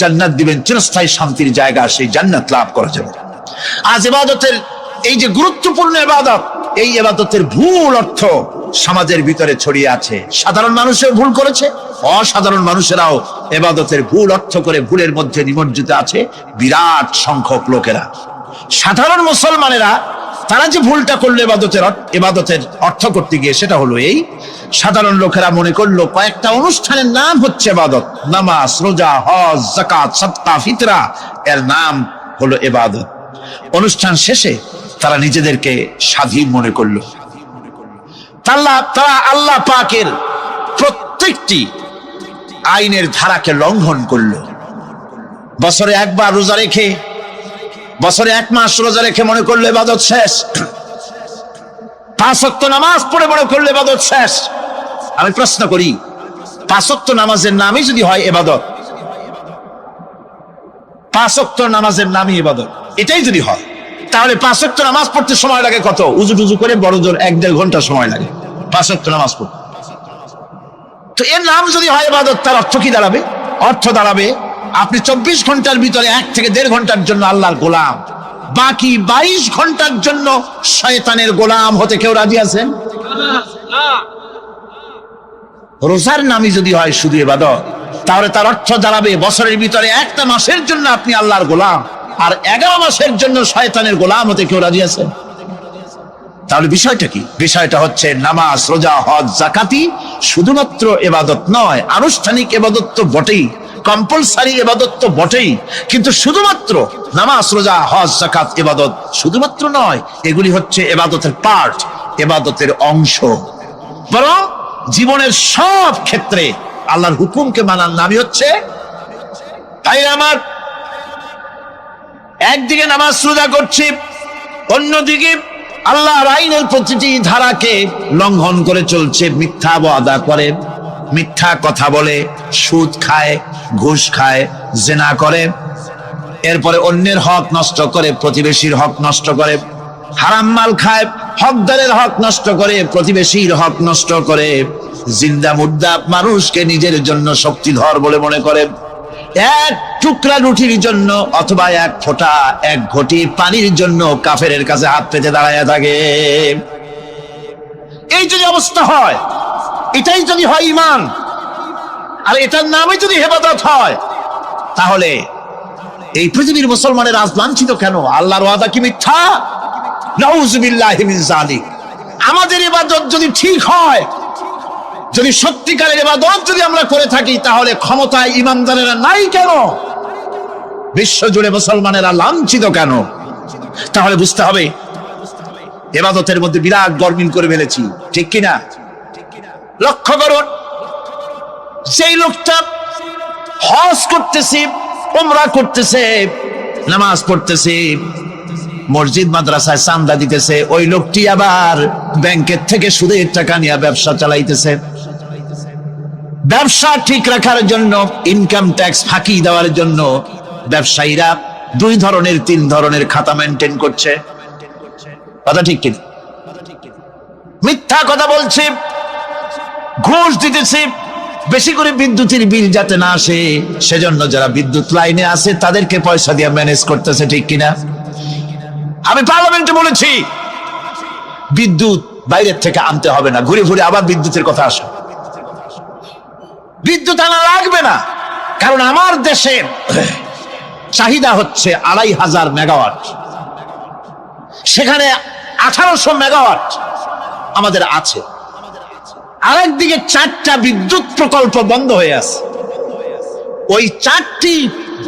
জান্নাত দিবেন, চিরস্থায়ী শান্তির জায়গা, সেই জান্নাত লাভ করা যাবে। আজ ইবাদতের এই যে গুরুত্বপূর্ণ ইবাদত, এই ইবাদতের ভুল অর্থ সমাজের ভিতরে ছড়িয়ে আছে। সাধারণ মানুষেও ভুল করেছে, অসাধারণ মানুষেরাও ইবাদতের ভুল অর্থ করে ভুলের মধ্যে নিমজ্জিত আছে বিরাট সংখ্যক লোকেরা। সাধারণ মুসলমানেরা তারা যে ভুলটা করলো ইবাদতের অর্থ করতে গিয়ে, সেটা হলো এই, সাধারণ লোকেরা মনে করলো কয়েকটা অনুষ্ঠানের নাম হচ্ছে ইবাদত, নামাজ, রোজা, হজ, যাকাত, সাদকা, ফিতরা, এর নাম হলো ইবাদত। অনুষ্ঠান শেষে তারা নিজেদেরকে স্বাধীন মনে করলো। তারা আল্লাহ পাকের প্রত্যেকটি আইনের ধারাকে লঙ্ঘন করলো। বছরে একবার রোজা রেখে, বছরে 1 মাস রোজা রেখে মনে করলো ইবাদত শেষ। 5 ওয়াক্ত নামাজ পড়ে মনে করলো ইবাদত শেষ। আমি প্রশ্ন করি, 5 ওয়াক্ত নামাজের নামই যদি হয় ইবাদত, 5 ওয়াক্ত নামাজের নামই ইবাদত, এটাই যদি হয়, তাহলে 5 ওয়াক্ত নামাজ পড়তে সময় লাগে কত? উজু টুজু করে বড় জোর 1-1.5 ঘন্টা সময় লাগে 5 ওয়াক্ত নামাজ পড়তে। তো এর নাম যদি হয় ইবাদত, তার অর্থ কি দাঁড়াবে? অর্থ দাঁড়াবে আপনি 24 ঘন্টার ভিতরে 1 থেকে 1.5 ঘন্টার জন্য আল্লাহর গোলাম, বাকি 22 ঘন্টার জন্য শয়তানের গোলাম হতে কেউ রাজি আছেন? রোজার নামই যদি হয় শুধু ইবাদত, তাহলে তার অর্থ দাঁড়াবে বছরের ভিতরে 1টা মাসের জন্য আপনি আল্লাহর গোলাম, আর 11 মাসের জন্য শয়তানের গোলাম হতে কেউ রাজি আছেন? তাহলে বিষয়টা কি? বিষয়টা হচ্ছে নামাজ, রোজা, হজ, যাকাতি শুধুমাত্র ইবাদত নয়, আনুষ্ঠানিক ইবাদত তো বটেই, কম্পালসারি ইবাদত তো বটেই, কিন্তু শুধুমাত্র নামাজ, রোজা, হজ, যাকাত ইবাদত শুধুমাত্র নয়, এগুলি হচ্ছে ইবাদতের পার্ট, ইবাদতের অংশ। বরং জীবনের সব ক্ষেত্রে আল্লাহর হুকুমকে মানার নামই হচ্ছে, তাই আমার একদিকে নামাজ রোজা করছি, অন্যদিকে আল্লাহর আইনের প্রতিটি ধারাকে লঙ্ঘন করে চলছে, মিথ্যা ওয়াদা করে, মিথ্যা কথা বলে, সুদ খায়, ঘুষ খায়, জেনা করে, এরপরে অন্যের হক নষ্ট করে, প্রতিবেশীর হক নষ্ট করে, হারাম মাল খায়, হকদারের হক নষ্ট করে, প্রতিবেশীর হক নষ্ট করে, জিন্দা মুর্দা মানুষকে নিজের জন্য শক্তিধর বলে মনে করে, এক টুকরা রুটির জন্য অথবা এক ফোঁটা এক ঘটি পানির জন্য কাফেরের কাছে হাত পেতে দাঁড়ায় থাকে। এই যদি অবস্থা হয়, এটাই যদি হয় ঈমান, আর এটার নামে যদি হেফাজত হয়, তাহলে এই পৃথিবীর মুসলমানের আজ লাঞ্ছিত কেন? আল্লাহর ওয়াদা কি মিথ্যা? নাউযুবিল্লাহি মিন যালিক। আমাদের ইবাদত যদি ঠিক হয়, যদি সত্যিকারের ইবাদত যদি আমরা করে থাকি, তাহলে ক্ষমতায় ইমানদারেরা নাই কেন? বিশ্বজুড়ে মুসলমানেরা লাঞ্ছিত কেন? তাহলে বুঝতে হবে ইবাদতের মধ্যে বিরাট গরমিল করে ফেলেছি, ঠিক কিনা? লক্ষ্য করুন, সেই লোকটা হজ করতেছে, উমরা করতেছে, নামাজ পড়তেছে, মসজিদ মাদ্রাসায় চাঁদা দিতেছে, ওই লোকটি আবার ব্যাংকের থেকে সুদের টাকা নিয়ে ব্যবসা চালাইতেছে। ব্যবসা ঠিক রাখার জন্য, ইনকাম ট্যাক্স ফাঁকি দেওয়ার জন্য ব্যবসায়ীরা 2 ধরনের 3 ধরনের খাতা মেনটেন করছে। কথা ঠিক কিনা? মিথ্যা কথা বলছে, ঘুষ দিতেছে, বেশি করে বিদ্যুতের বিল যাতে না আসে সেজন্য যারা বিদ্যুৎ লাইনে আছে তাদেরকে পয়সা দিয়ে ম্যানেজ করতেছে, ঠিক কিনা? আমি পার্লামেন্টে বলেছি বিদ্যুৎ বাইরের থেকে আনতে হবে না, ঘুরে ঘুরে আবার বিদ্যুতের কথা আসে। বিদ্যুৎ আনা লাগবে না, কারণ আমার দেশের চাহিদা হচ্ছে 2500 মেগাওয়াট, সেখানে 1800 মেগাওয়াট আমাদের আছে। আরেকদিকে 4টা বিদ্যুৎ প্রকল্প বন্ধ হয়ে আছে। ওই 4টি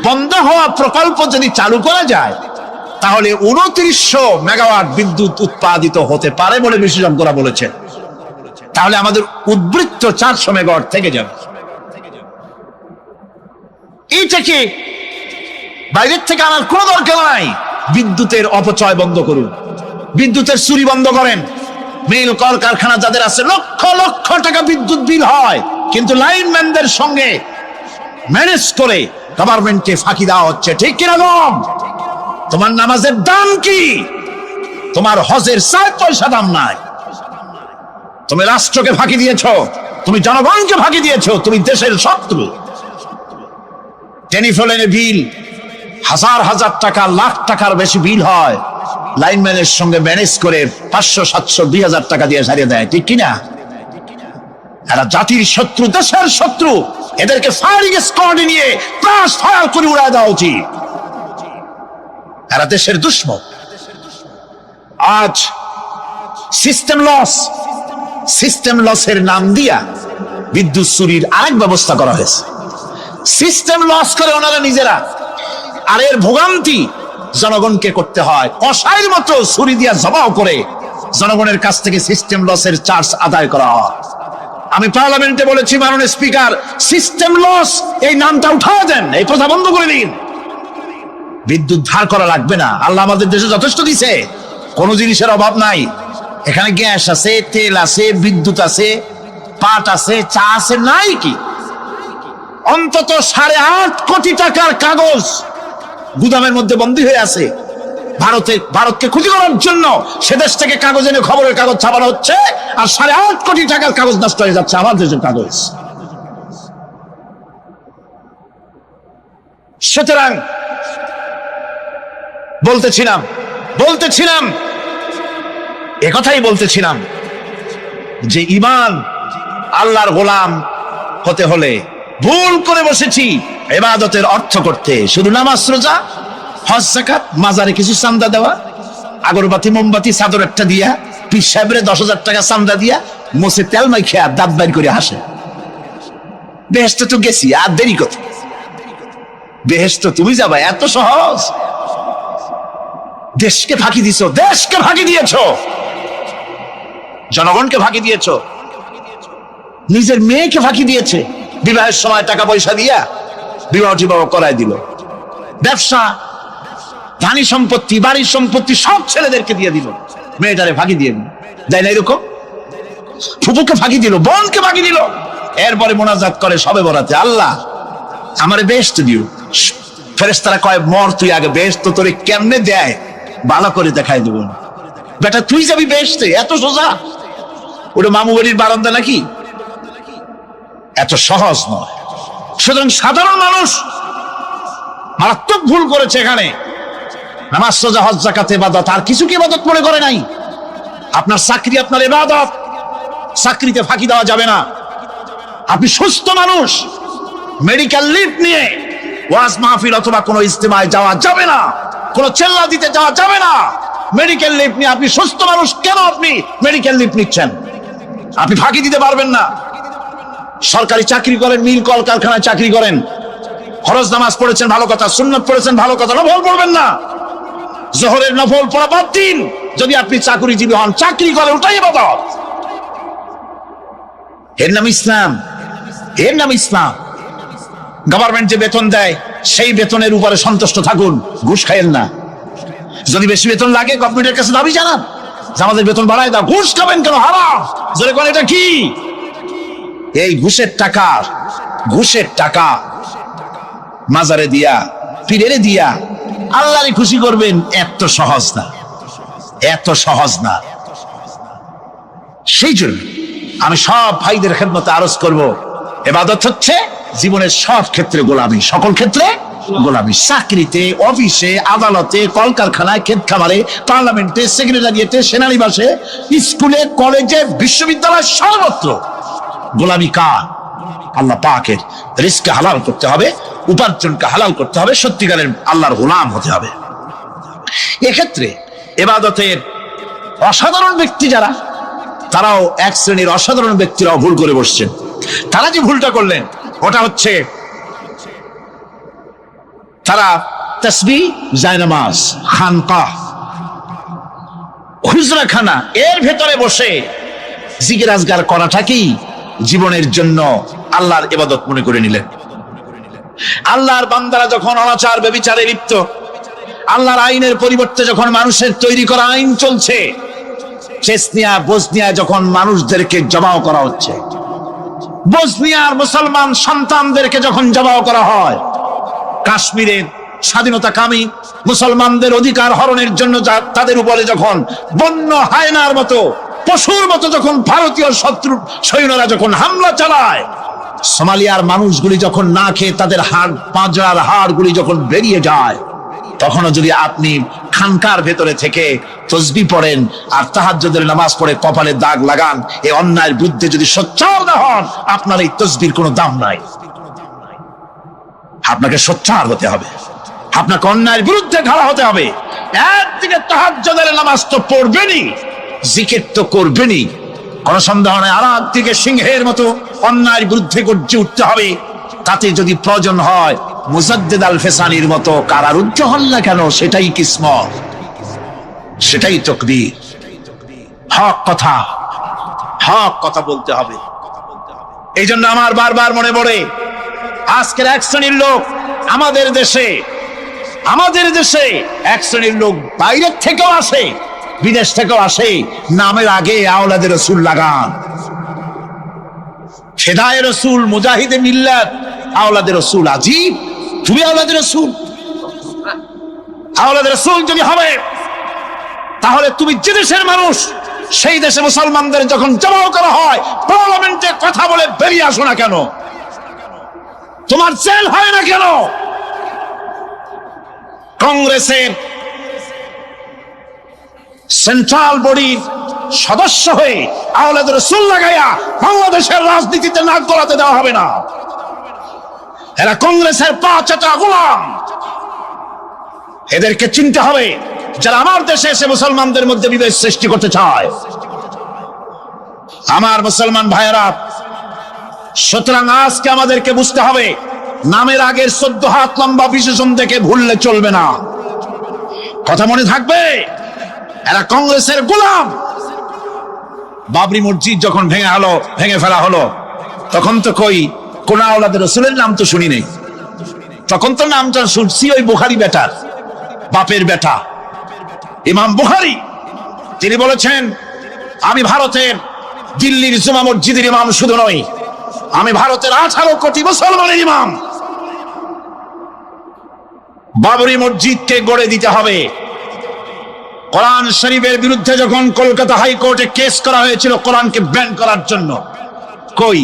বন্ধ হওয়া প্রকল্প যদি চালু করা যায়, তাহলে 2900 মেগাওয়াট বিদ্যুৎ উৎপাদিত হতে পারে বলে বিশেষজ্ঞরা বলেছেন। তাহলে আমাদের উদ্বৃত্ত 400 মেগাওয়াট থেকে যাবে। এইটাকে বাইরের থেকে আনার কোনো দরকার নাই। বিদ্যুতের অপচয় বন্ধ করুন, বিদ্যুতের চুরি বন্ধ করেন। মিল কল কারখানা যাদের আছে, লক্ষ লক্ষ টাকা বিদ্যুৎ বিল হয়, কিন্তু লাইনম্যানদের সঙ্গে ম্যানেজ করে গভর্নমেন্টকে ফাঁকি দেওয়া হচ্ছে, ঠিক কিরকম? তোমার নামাজের দাম কি? তোমার হজের 4 পয়সা দাম নাই। তুমি রাষ্ট্রকে ফাঁকি দিয়েছো, তুমি জনগণকে ফাঁকি দিয়েছো, তুমি দেশের শত্রু। টেলিফোনে বিল হাজার হাজার টাকা, লাখ টাকার বেশি বিল হয়, লাইনম্যানের সঙ্গে ম্যানেজ করে 500, 700, 2000 টাকা দিয়ে সারিয়ে দেয়, ঠিক কিনা? এরা জাতির শত্রু, দেশের শত্রু। এদেরকে ফায়ারিং স্কোয়াডে নিয়ে ক্রাশ ফায়ার করে উড়ায় দেওয়া উচিত। এরা দেশের দুশ্মন। আজ সিস্টেম লসের নাম দিয়া বিদ্যুৎ চুরির আরেক ব্যবস্থা করা হয়েছে। সিস্টেম লস করে ওনারা নিজেরা, আর এর ভোগান্তি জনগণকে করতে হয়। কসাইয়ের মতো ছুরি দিয়া জবাও করে জনগণের কাছ থেকে সিস্টেম লসের চার্জ আদায় করা হয়। আমি পার্লামেন্টে বলেছি, মাননীয় স্পিকার, সিস্টেম লস এই নামটা উঠায় দেন, এই কথা বন্ধ করে দিন। বিদ্যুৎ ধার করা লাগবে না, আল্লাহ আমাদের দেশে যথেষ্ট দিছে, কোনো জিনিসের অভাব নাই। এখানে গ্যাস আছে, তেল আছে, বিদ্যুৎ আছে, পাট আছে, চা আছে, নাই কি? অন্তত 8.5 কোটি টাকার কাগজ গুদামের মধ্যে বন্দী হয়ে আছে। ভারতকে ক্ষতি করার জন্য সে দেশ থেকে কাগজ এনে খবরের কাগজ ছাপানো হচ্ছে, আর 8.5 কোটি টাকার কাগজ নষ্ট হয়ে যাচ্ছে আমার দেশের কাগজ। সুতরাং বলতেছিলাম একথাই বলতেছিলাম যে ঈমান, আল্লাহর গোলাম হতে হলে ভুল করে বসেছি ইবাদতের অর্থ করতে। শুধু নামাজ, রোজা, হজ, যাকাত, মাজারে কিছু চাঁদা দেওয়া, আগরবাতি, মোমবাতি, চাদর একটা দিয়া, পীর সাহেবের 10,000 টাকা চাঁদা দিয়া, মোছে তেল মাইখা দাঁত বাইর করে হাসে। বেহেশতে তো গেছি, আর দেরি কত? বেহেশতে তুমি যাবা, এত সহজ? দেশকে ফাঁকি দিছো, দেশকে ফাঁকি দিয়েছো, জনগণকে ফাঁকি দিয়েছো, নিজের মেয়েকে ফাঁকি দিয়েছে। বিবাহের সময় টাকা পয়সা দিয়া বিবাহ টিবাহ করায় দিল। ব্যবসা, ধানি সম্পত্তি, বাড়ির সম্পত্তি সব ছেলেদেরকে দিয়ে দিল, মেয়েটারে ফাঁকি দিয়ে দিল। তাই না? এরকম ফুপুকে ফাঁকি দিল, বোনকে ফাঁকি দিল। এরপরে মোনাজাত করে সবে বরাতে, আল্লাহ আমারে বেহেশত দিও, ফেরেশতারা কয় মর তুই আগে, বেহেশত তোরে কেমনে দেয় ভালো করে দেখাই দেব। বেটা তুই যাবি বেহেশতে, এত সোজা? ওটা মামু বাড়ির বারান্দা নাকি? এত সহজ নয়। সুতরাং সাধারণ মানুষ মারাত্মক ভুল করেছে এখানে। নামাজ, রোজা, হজ, যাকাত ইবাদত, আর কিছু কি ইবাদত মনে করে নাই? আপনার চাকরি আপনার ইবাদত, চাকরিতে ফাঁকি দেওয়া যাবে না। আপনি সুস্থ মানুষ, মেডিকেল লিভ নিয়ে ওয়াজ মাহফিল অথবা কোনো ইজতেমায় যাওয়া যাবে না, কোনো চেল্লা দিতে যাওয়া যাবে না। মেডিকেল লিভ নিয়ে আপনি সুস্থ মানুষ, কেন আপনি মেডিকেল লিভ নিচ্ছেন? আপনি ফাঁকি দিতে পারবেন না। সরকারি চাকরি করেন, মিল কল কারখানায় চাকরি করেন, ফরজ নামাজ পড়েছেন ভালো কথা, সুন্নাত পড়েছেন ভালো কথা, নফল পড়বেন না। জোহরের নফল পড়া বাদ দিন। যদি আপনি চাকরিজীবী হন, চাকরি করেন, ওটাই ইবাদত। এর নাম ইসলাম, এর নাম ইসলাম। গভর্নমেন্ট যে বেতন দেয় সেই বেতনের উপরে সন্তুষ্ট থাকুন, ঘুষ খাইয়েন না। যদি বেশি বেতন লাগে গভর্নমেন্টের কাছে দাবি জানান যে আমাদের বেতন বাড়ায় দাও। ঘুষ খাবেন কেন? হারাম। জোরে কোন এটা কি? এই ঘুষের টাকা মাজারে দিয়া, পীরেরে দিয়া আল্লাহরে খুশি করবেন, এত সহজ না, এত সহজ না। সেই জন্য আমি সব ভাইদের খেদমতে আরজ করব, ইবাদত হচ্ছে জীবনের সব ক্ষেত্রে গোলামি, সকল ক্ষেত্রে গোলামি। চাকরিতে, অফিসে, আদালতে, কলকারখানায়, ক্ষেত খামারে, পার্লামেন্টে, সেক্রেটারিয়েটে, সেনানিবাসে, স্কুলে, কলেজে, বিশ্ববিদ্যালয়, সর্বত্র গোলামি কার? আল্লাহ পাকের। রিজকে হালাল করতে হবে, উপার্জনকে হালাল করতে হবে, সত্যিকারের আল্লাহর গোলাম হতে হবে। এক্ষেত্রে ইবাদতের অসাধারণ ব্যক্তি যারা, তারাও এক শ্রেণীর অসাধারণ ব্যক্তিরাও ভুল করে বসছেন। তারা যে ভুলটা করলেন ওটা হচ্ছে তারা তাসবিহ, জায়নামাজ, খানকাহ, হুজরাখানা এর ভেতরে বসে জিকির আজগার করাটাকেই জীবনের জন্য আল্লাহর ইবাদত মনে করে নিলেন। আল্লাহর বান্দারা যখন অনাচার ব্যভিচারে লিপ্ত, আল্লাহর আইনের পরিবর্তে যখন মানুষের তৈরি করা আইন চলছে, চেচনিয়া, বসনিয়া যখন মানুষদেরকে জবাও করা হচ্ছে, বসনিয়ার মুসলমান সন্তানদেরকে যখন জবাও করা হয়, কাশ্মীরের স্বাধীনতাকামী মুসলমানদের অধিকার হরণের জন্য তাদের উপরে যখন বন্য হায়নার মতো, পশুর মতো যখন ভারতীয় শত্রু সৈন্যরা যখন হামলা চালায়, সোমালিয়ার মানুষগুলি যখন না খেয়ে তাদের হাড়, পাঁজরার হাড়গুলি যখন বেরিয়ে যায়, তখনও যদি আপনি খানকার ভেতরে থেকে তসবিহ পড়েন আর তাহাজ্জুদের নামাজ পড়ে কপালে দাগ লাগান, এই অন্যায়ের বিরুদ্ধে যদি সোচ্চার না হন, আপনার এই তসবিহর কোনো দাম নাই। আপনাকে সোচ্চার হতে হবে, আপনাকে অন্যায়ের বিরুদ্ধে খাড়া হতে হবে। একদিকে তাহাজ্জুদের নামাজ তো পড়বেনই, জিকির তো করবেনই, কোন সন্দেহ নাই। আর একদিকে সিংহের মতো অন্যায়ের বিরুদ্ধে গর্জে উঠতে হবে। তাতে যদি প্রয়োজন হয় মুজাদ্দিদ আল ফেসানির মতো কারারুদ্ধ হন না কেন, সেটাই কিসমত, সেটাই তাকদীর। হক কথা বলতে হবে। এই জন্য আমার বারবার মনে পড়ে আজকের এক শ্রেণীর লোক আমাদের দেশে এক শ্রেণীর লোক বাইরের থেকেও আসে, বিদেশ থেকেও আসে, নামের আগে আওলাদে রসুল লাগান। ফেদায়ে রসুল, মুজাহিদে মিল্লাত, আওলাদে রসুল। আজীব, তুমি আওলাদে রসুল? আওলাদে রসুল যদি হবে তাহলে তুমি যে দেশের মানুষ, সেই দেশে মুসলমানদের যখন জবাও করা হয়, পার্লামেন্টে কথা বলে বেরিয়ে আসো না কেন? তোমার জেল হয় না কেন? কংগ্রেসের সেন্ট্রাল বডির সদস্য হয়ে আওলাদে রসুল লাগাইয়া বাংলাদেশের রাজনীতিতে নাক গলাতে দেওয়া হবে না। এরা কংগ্রেসের পাঁচটা গোলাম। এদেরকে চিনতে হবে, যারা আমার দেশে এসে মুসলমানদের মধ্যে বিভেদ সৃষ্টি করতে চায়। আমার মুসলমান ভাইয়েরা, সুতরাং আজকে আমাদেরকে বুঝতে হবে, নামের আগের 14 হাত লম্বা বিশেষণ থেকে ভুললে চলবে না। কথা মনে থাকবে, এরা কংগ্রেসের গোলাম। বাবরি মসজিদ যখন ভেঙে ফেলা হলো, তখন তো কোন আওলাদে রসুলের নাম তো শুনি নেই। তখন তো নামটা শুনছি ওই বুখারী বেটার, বাপের বেটা ইমাম বুখারী। তিনি বলেছেন, আমি ভারতের দিল্লির জুমা মসজিদের ইমাম শুধু নই, আমি ভারতের 18 কোটি মুসলমানের ইমাম। বাবরি মসজিদকে গড়ে দিতে হবে। কোরআন শরীফের বিরুদ্ধে যখন কলকাতা হাইকোর্টে কেস করা হয়েছিল কোরআনকে ব্যান করার জন্য, কই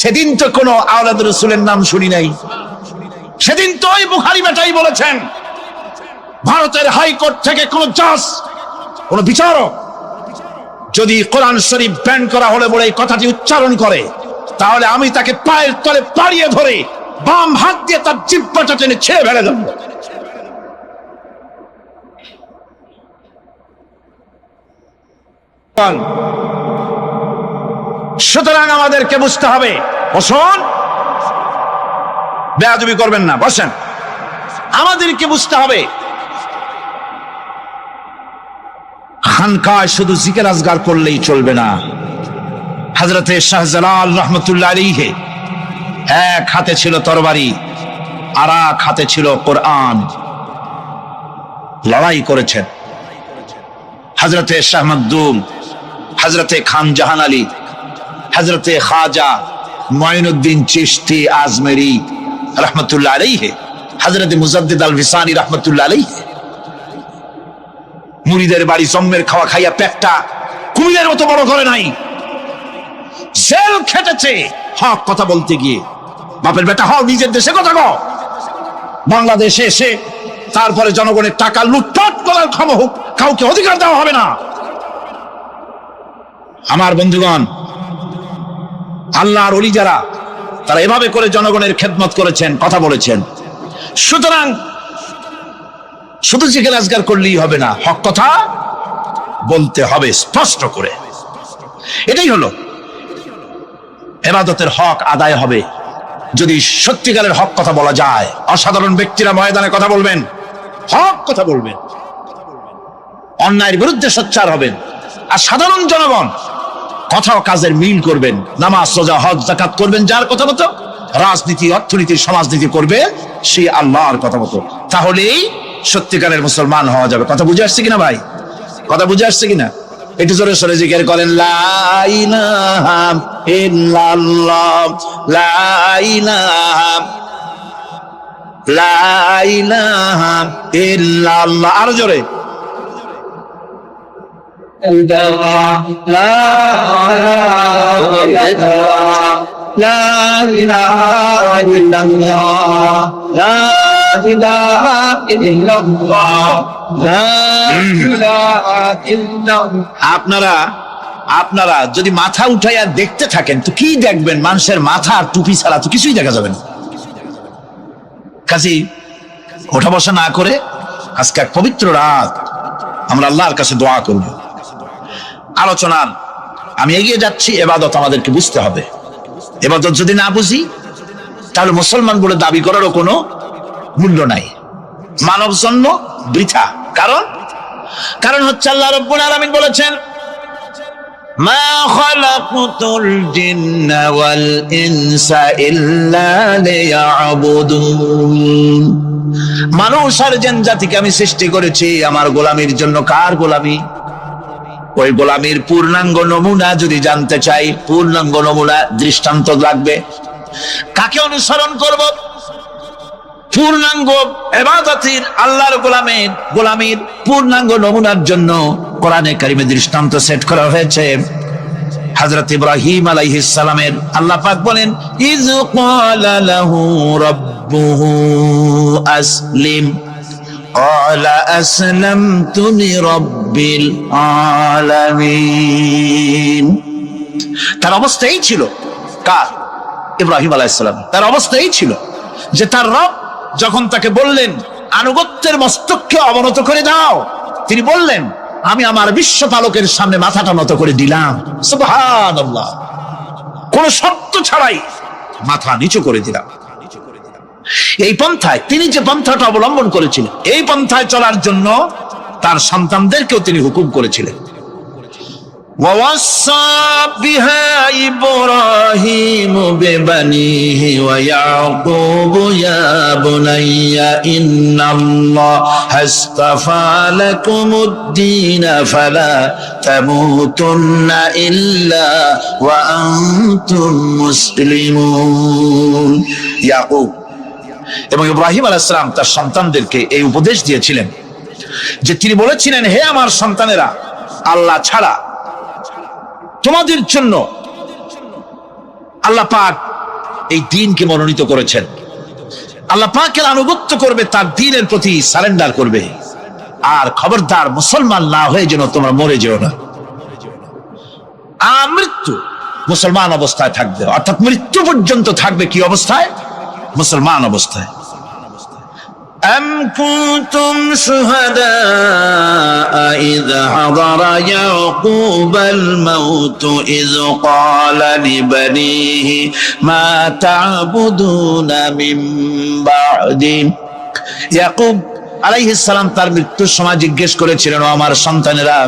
সেদিন তো কোনো আওলাদ রাসূলের নাম শুনি নাই। সেদিন তো ওই বুখারী বেটাই বলেছেন, ভারতের হাইকোর্ট থেকে কোন জাজ, কোন বিচারক যদি কোরআন শরীফ ব্যান করা হলে বলে এই কথাটি উচ্চারণ করে, তাহলে আমি তাকে পায়ের তলে পাড়িয়ে ধরে বাম হাত দিয়ে তার জিহ্বাটা টেনে ছেড়ে ফেলে দেব। সুতরাং আমাদেরকে বুঝতে হবে, বসুন, বেয়াদবি করবেন না, বসেন। আমাদেরকে বুঝতে হবে খানকায় শুধু জিকির আজগার করলেই চলবে না। হযরতে শাহজালাল রহমতুল্লাহ আলাইহি এক হাতে ছিল তরবারি, আর এক হাতে ছিল কোরআন। লড়াই করেছেন হযরতে শাহ মখদুম, হযরতে খান জাহান আলী, হযরতে খাজা মুঈনুদ্দিন চিশতি আজমেরি রহমতুল্লাহ আলাইহি, হযরতে মুজাদ্দিদ আল ভিসানি রহমতুল্লাহ আলাইহি। মুরিদের বাড়ি জম্মের খাওয়া খাইয়া পেটটা কুমিরের মতো বড় করে নাই, জেল খেটেছে হক কথা বলতে গিয়ে। বাপের বেটা হও, নিজের দেশে কথা কও। বাংলাদেশে এসে তারপরে জনগণের টাকা লুটপাট করার ক্ষমতা হোক, কাউকে অধিকার দেওয়া হবে না। আমার বন্ধুগণ, আল্লাহর ওলি যারা, তারা এভাবে করে জনগণের খেদমত করেছেন, কথা বলেছেন। সুতরাং শুধু জিকির আজগার করলেই হবে না, হক কথা বলতে হবে স্পষ্ট করে। এটাই হলো ইবাদতের হক আদায় হবে যদি সত্যিকারের হক কথা বলা যায়। অসাধারণ ব্যক্তিরা ময়দানে কথা বলবেন, হক কথা বলবেন, অন্যায়ের বিরুদ্ধে সোচ্চার হবেন। আর সাধারণ জনগণ কথা ও কাজের মিল করবেন, নামাজ রোজা হজ যাকাত করবেন যার কথা মতো, রাজনীতি অর্থনীতি সমাজনীতি করবে সেই আল্লাহর কথা মতো। তাহলেই সত্যিকারের মুসলমান হওয়া যাবে। কথা বুঝে আসছে কিনা ভাই? কথা বুঝে আসছে কিনা? একটু জোরে সরে জিকির করেন, লা ইলাহা ইল্লাল্লাহ, লা ইলাহা, লা ইলাহা ইল্লাল্লাহ। আরো জোরে, আপনারা যদি মাথা উঠাইয়া দেখতে থাকেন তো কি দেখবেন? মানুষের মাথা আর টুপি ছাড়া তো কিছুই দেখা যাবে না। কাজী ওঠা বসা না করে আজকে এক পবিত্র রাত আমরা আল্লাহর কাছে দোয়া করব। আলোচনার আমি এগিয়ে যাচ্ছি। ইবাদত আমাদেরকে বুঝতে হবে। ইবাদত যদি না বুঝি তাহলে মুসলমান বলে দাবি করারও কোনো মূল্য নাই, মানব জন্ম বৃথা। কারণ হচ্ছে আল্লাহ রাব্বুল আলামিন বলেছেন, মা খালাকতুল জিন্না ওয়াল ইনসা ইল্লা লিয়াবুদুন। মানুষ আর জিন জাতিকে আমি সৃষ্টি করেছি আমার গোলামির জন্য। কার গোলামি? ওই গোলামির পূর্ণাঙ্গ নমুনা যদি জানতে চাই, পূর্ণাঙ্গ নমুনা দৃষ্টান্ত লাগবে। কাকে অনুসরণ করব? পূর্ণাঙ্গ ইবাদতের আল্লাহর গোলামির পূর্ণাঙ্গ নমুনার জন্য কোরআনে কারিমে দৃষ্টান্ত সেট করা হয়েছে। হযরত ইব্রাহিম আলাইহিস সালামের আল্লাহ পাক বলেন, ইয ক্বালা লাহু রাব্বুহু আসলিম ক্বালা আসলামতু লিরাব্বিল আলামিন। তার অবস্থা এই ছিল, কার? ইব্রাহিম আলাইহিস সালাম। তার অবস্থা এই ছিল যে তার রব যখন তাকে বললেন আনুগত্যের মস্তককে অবনত করে দাও, তিনি বললেন আমি আমার বিশ্বপালকের সামনে মাথাটা নত করে দিলাম। সুবহানাল্লাহ, কোন শর্ত ছাড়াই মাথা নিচু করে দিলাম। এই পন্থায় তিনি যে পন্থাটা অবলম্বন করেছিলেন, এই পন্থায় চলার জন্য তার সন্তানদেরকেও তিনি হুকুম করেছিলেন। ووصى بها إبراهيم ببنيه ويعقوب يا بني إن الله اصطفى لكم الدين فلا تموتن إلا وأنتم مسلمون। ইয়াকুব এবং ইব্রাহিম আলাইহিস সালাম তার সন্তানদেরকে এই উপদেশ দিয়েছিলেন যে তিনি বলেছিলেন, হে আমার সন্তানেরা, আল্লাহ ছাড়া তোমাদের জন্য আল্লাহ পাক এই দ্বীনকে মনোনীত করেছেন। আল্লাহ পাকের আনুগত্য করবে, তার দ্বীনের প্রতি সারেন্ডার করবে। আর খবরদার মুসলমান না হয়ে যেন তোমরা মরে যেও না। মৃত্যু মুসলমান অবস্থায় থাকবে, অর্থাৎ মৃত্যু পর্যন্ত থাকবে কি অবস্থায়? মুসলমান অবস্থায়। أم كنتم شهداء إذ حضر يعقوب الموت إذ قال لبنيه ما تعبدون من بعدي। ইয়াকুব আলাইহিস সালাম তার মৃত্যুর সময় জিজ্ঞেস করেছিলেন, ও আমার সন্তানেরা,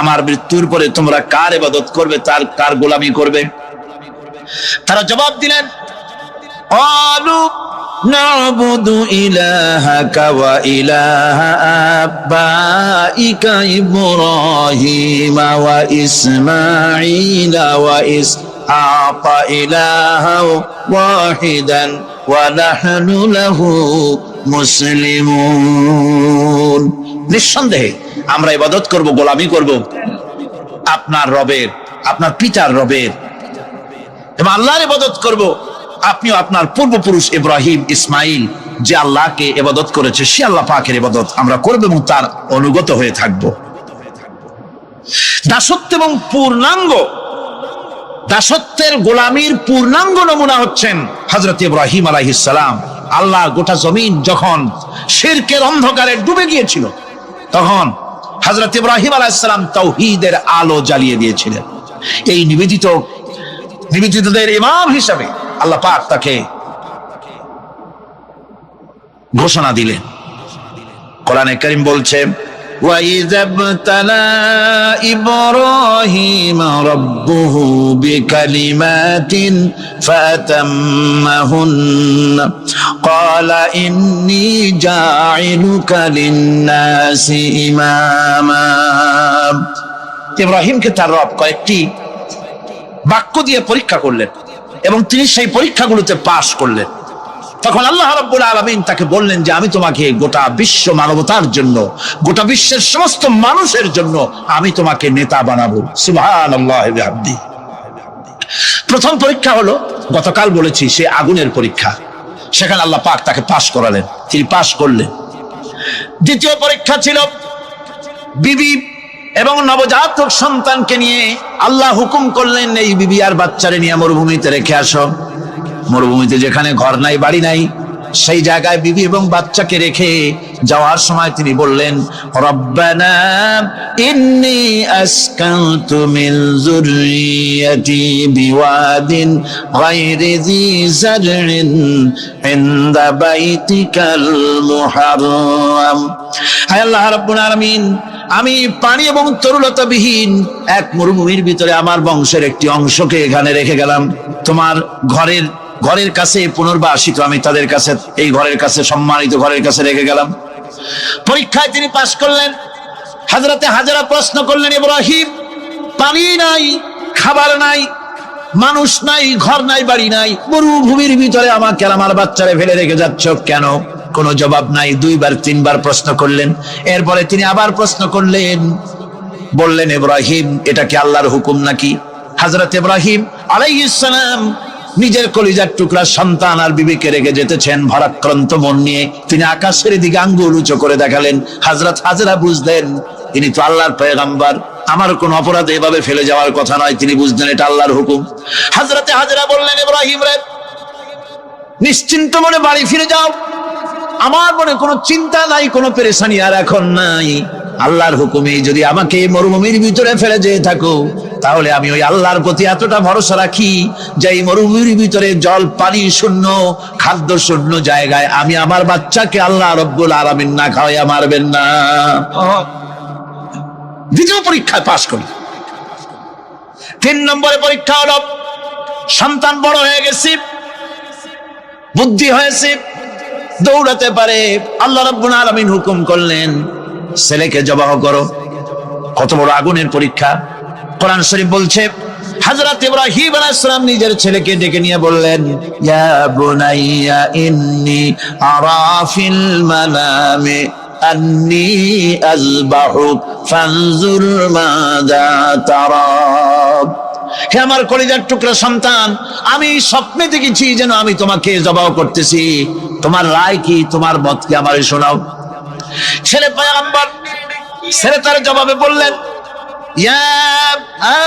আমার মৃত্যুর পরে তোমরা কার ইবাদত করবে, কার গোলামি করবে? তারা জবাব দিলেন, ক্বালু না'বুদু ইলাহাকা ওয়া ইলাহা আবাইকা ইব্রাহিম ওয়া ইসমাঈল ওয়া ইসহাক ইলাহাও ওয়াহিদান ওয়া নাহনু লাহু মুসলিমুন। নিঃসন্দেহে আমরা ইবাদত করব, গোলামি করব আপনার রবের, আপনার পিতার রবের, এবং আল্লাহর ইবাদত করব। আপনিও আপনার পূর্বপুরুষ ইব্রাহিম, ইসমাইল যে আল্লাহকে ইবাদত করেছে, সে আল্লাহ পাকের ইবাদত আমরা করব এবং তার অনুগত হয়ে থাকব। দাসত্ব এবং দাসত্বের গোলামির পূর্ণাঙ্গ নমুনা হচ্ছেন হযরত ইব্রাহিম আলাইহিস সালাম। আল্লাহর গোটা জমিন যখন শিরকের অন্ধকারে ডুবে গিয়েছিল, তখন হযরত ইব্রাহিম আলাইহিস সালাম তাওহীদের আলো জ্বালিয়ে দিয়েছিলেন। এই নিবেদিতদের ইমাম হিসাবে আল্লাহ পাক তাকে ঘোষণা দিলেন। কোরআনে কারীম বলছে, وَإِذَا ابْتَلَى إِبْرَاهِيمَ رَبُّهُ بِكَلِمَاتٍ فَأَتَمَّهُنَّ قَالَ إِنِّي جَاعِلُكَ لِلنَّاسِ إِمَامًا। ইব্রাহিমকে তার রব কয়েকটি বাক্য দিয়ে পরীক্ষা করলেন এবং তিনি সেই পরীক্ষাগুলোতে পাশ করলেন। তখন আল্লাহ রাব্বুল আলামিন তাকে বললেন যে আমি তোমাকে গোটা বিশ্ব মানবতার জন্য, গোটা বিশ্বের সমস্ত মানুষের জন্য আমি তোমাকে নেতা বানাবো। সুবহানাল্লাহি ওয়া বিহামদিহি। প্রথম পরীক্ষা হলো, গতকাল বলেছি, সে আগুনের পরীক্ষা। সেখানে আল্লাহ পাক তাকে পাশ করালেন, তিনি পাশ করলেন। দ্বিতীয় পরীক্ষা ছিল বিবি এবং নবজাতক সন্তানকে নিয়ে আল্লাহ হুকুম করলেন, এই বিবি আর বাচ্চারে নিয়ে মরুভূমিতে রেখে আসো। মরুভূমিতে যেখানে ঘর নাই, বাড়ি নাই, সেই জায়গায় বিবি এবং বাচ্চাকে রেখে যাওয়ার সময় তিনি বললেন, রব্বানা ইন্নী আসকানতু মিন যুররিয়াতি বিওয়াদিন গায়রি যী যারইন ইনদা বাইতিকাল মুহাররাম। হে আল্লাহ রাব্বুল আলামিন, আমি পানি এবং তরুলতাবিহীন এক মরুভূমির ভিতরে আমার বংশের একটি অংশকে এখানে রেখে গেলাম। তোমার ঘরের কাছে পুনর্বাসিত আমি তাদের কাছে, এই ঘরের কাছে, সম্মানিত ঘরের কাছে রেখে গেলাম। পরীক্ষায় তিনি পাশ করলেন। হযরতে হাজেরা প্রশ্ন করলেন, ইব্রাহিম, পানি নাই, খাবার নাই, মানুষ নাই, ঘর নাই, বাড়ি নাই, মরুভূমির ভিতরে আমাকে আর আমার বাচ্চারে ফেলে রেখে যাচ্ছ কেন? কোনো জবাব নাই। 2 বার 3 বার প্রশ্ন করলেন। এরপরে তিনি আবার প্রশ্ন করলেন, বললেন, ইব্রাহিম, এটা কি আল্লাহর হুকুম নাকি? হযরত ইব্রাহিম আলাইহিস সালাম নিজের কলিজার টুকরা সন্তান আর বিবিকে রেখে যেতেছেন ভারাক্রান্ত মন নিয়ে। তিনি আকাশের দিকে আঙ্গুল উঁচু করে দেখালেন। হযরত হাজেরা বুঝলেন ইনি তো আল্লাহর পয়গম্বর, আমার কোন অপরাধে এভাবে ফেলে যাওয়ার কথা নয়। তিনি বুঝলেন এটা আল্লাহর হুকুম। হযরতে হাজেরা বললেন, ইব্রাহিম রে, নিশ্চিন্ত মনে বাড়ি ফিরে যাও, আমার মনে কোনো চিন্তা নাই, কোনো পেরেশানি আর এখন নাই। আল্লাহর হুকুমে যদি আমাকে মরুভূমির ভিতরে ফেলে যেয়ে থাকো, তাহলে আমি ওই আল্লাহর প্রতি এতটা ভরসা রাখি যে এই মরুভূমির ভিতরে জল পানি শূন্য, খাদ্য শূন্য জায়গায় আমি আমার বাচ্চাকে আল্লাহ রব্বুল আলামিন না খাওয়াইয়া মারবেন না। দ্বিতীয় পরীক্ষায় পাশ করি। 3 নম্বরে পরীক্ষা হলো, সন্তান বড় হয়ে গেছে, বুদ্ধি হয়েছে, দৌড়াতে পারে। আল্লাহ রাব্বুল আলামিন হুকুম করলেন, ছেলেকে জবাহ করো। কত বড় আগুনের পরীক্ষা! কোরআন শরীফ বলছে, হযরত ইব্রাহিম আলাইহিস সালাম নিজের ছেলেকে ডেকে নিয়ে বললেন, ইয়া বুনাইয়া ইন্নী আরা ফিল মানামি আন্নী আযবাহুক ফানজুর মাযা তারা। হে আমার কলিজার টুকরা সন্তান, আমি স্বপ্নে দেখেছি যেন আমি তোমাকে জবাহ করতেছি, তোমার রায় কি, তোমার মত কি আমারে শোনাও। ছেলে পয়গম্বর, ছেলে তার জবাবে বললেন, ইয়া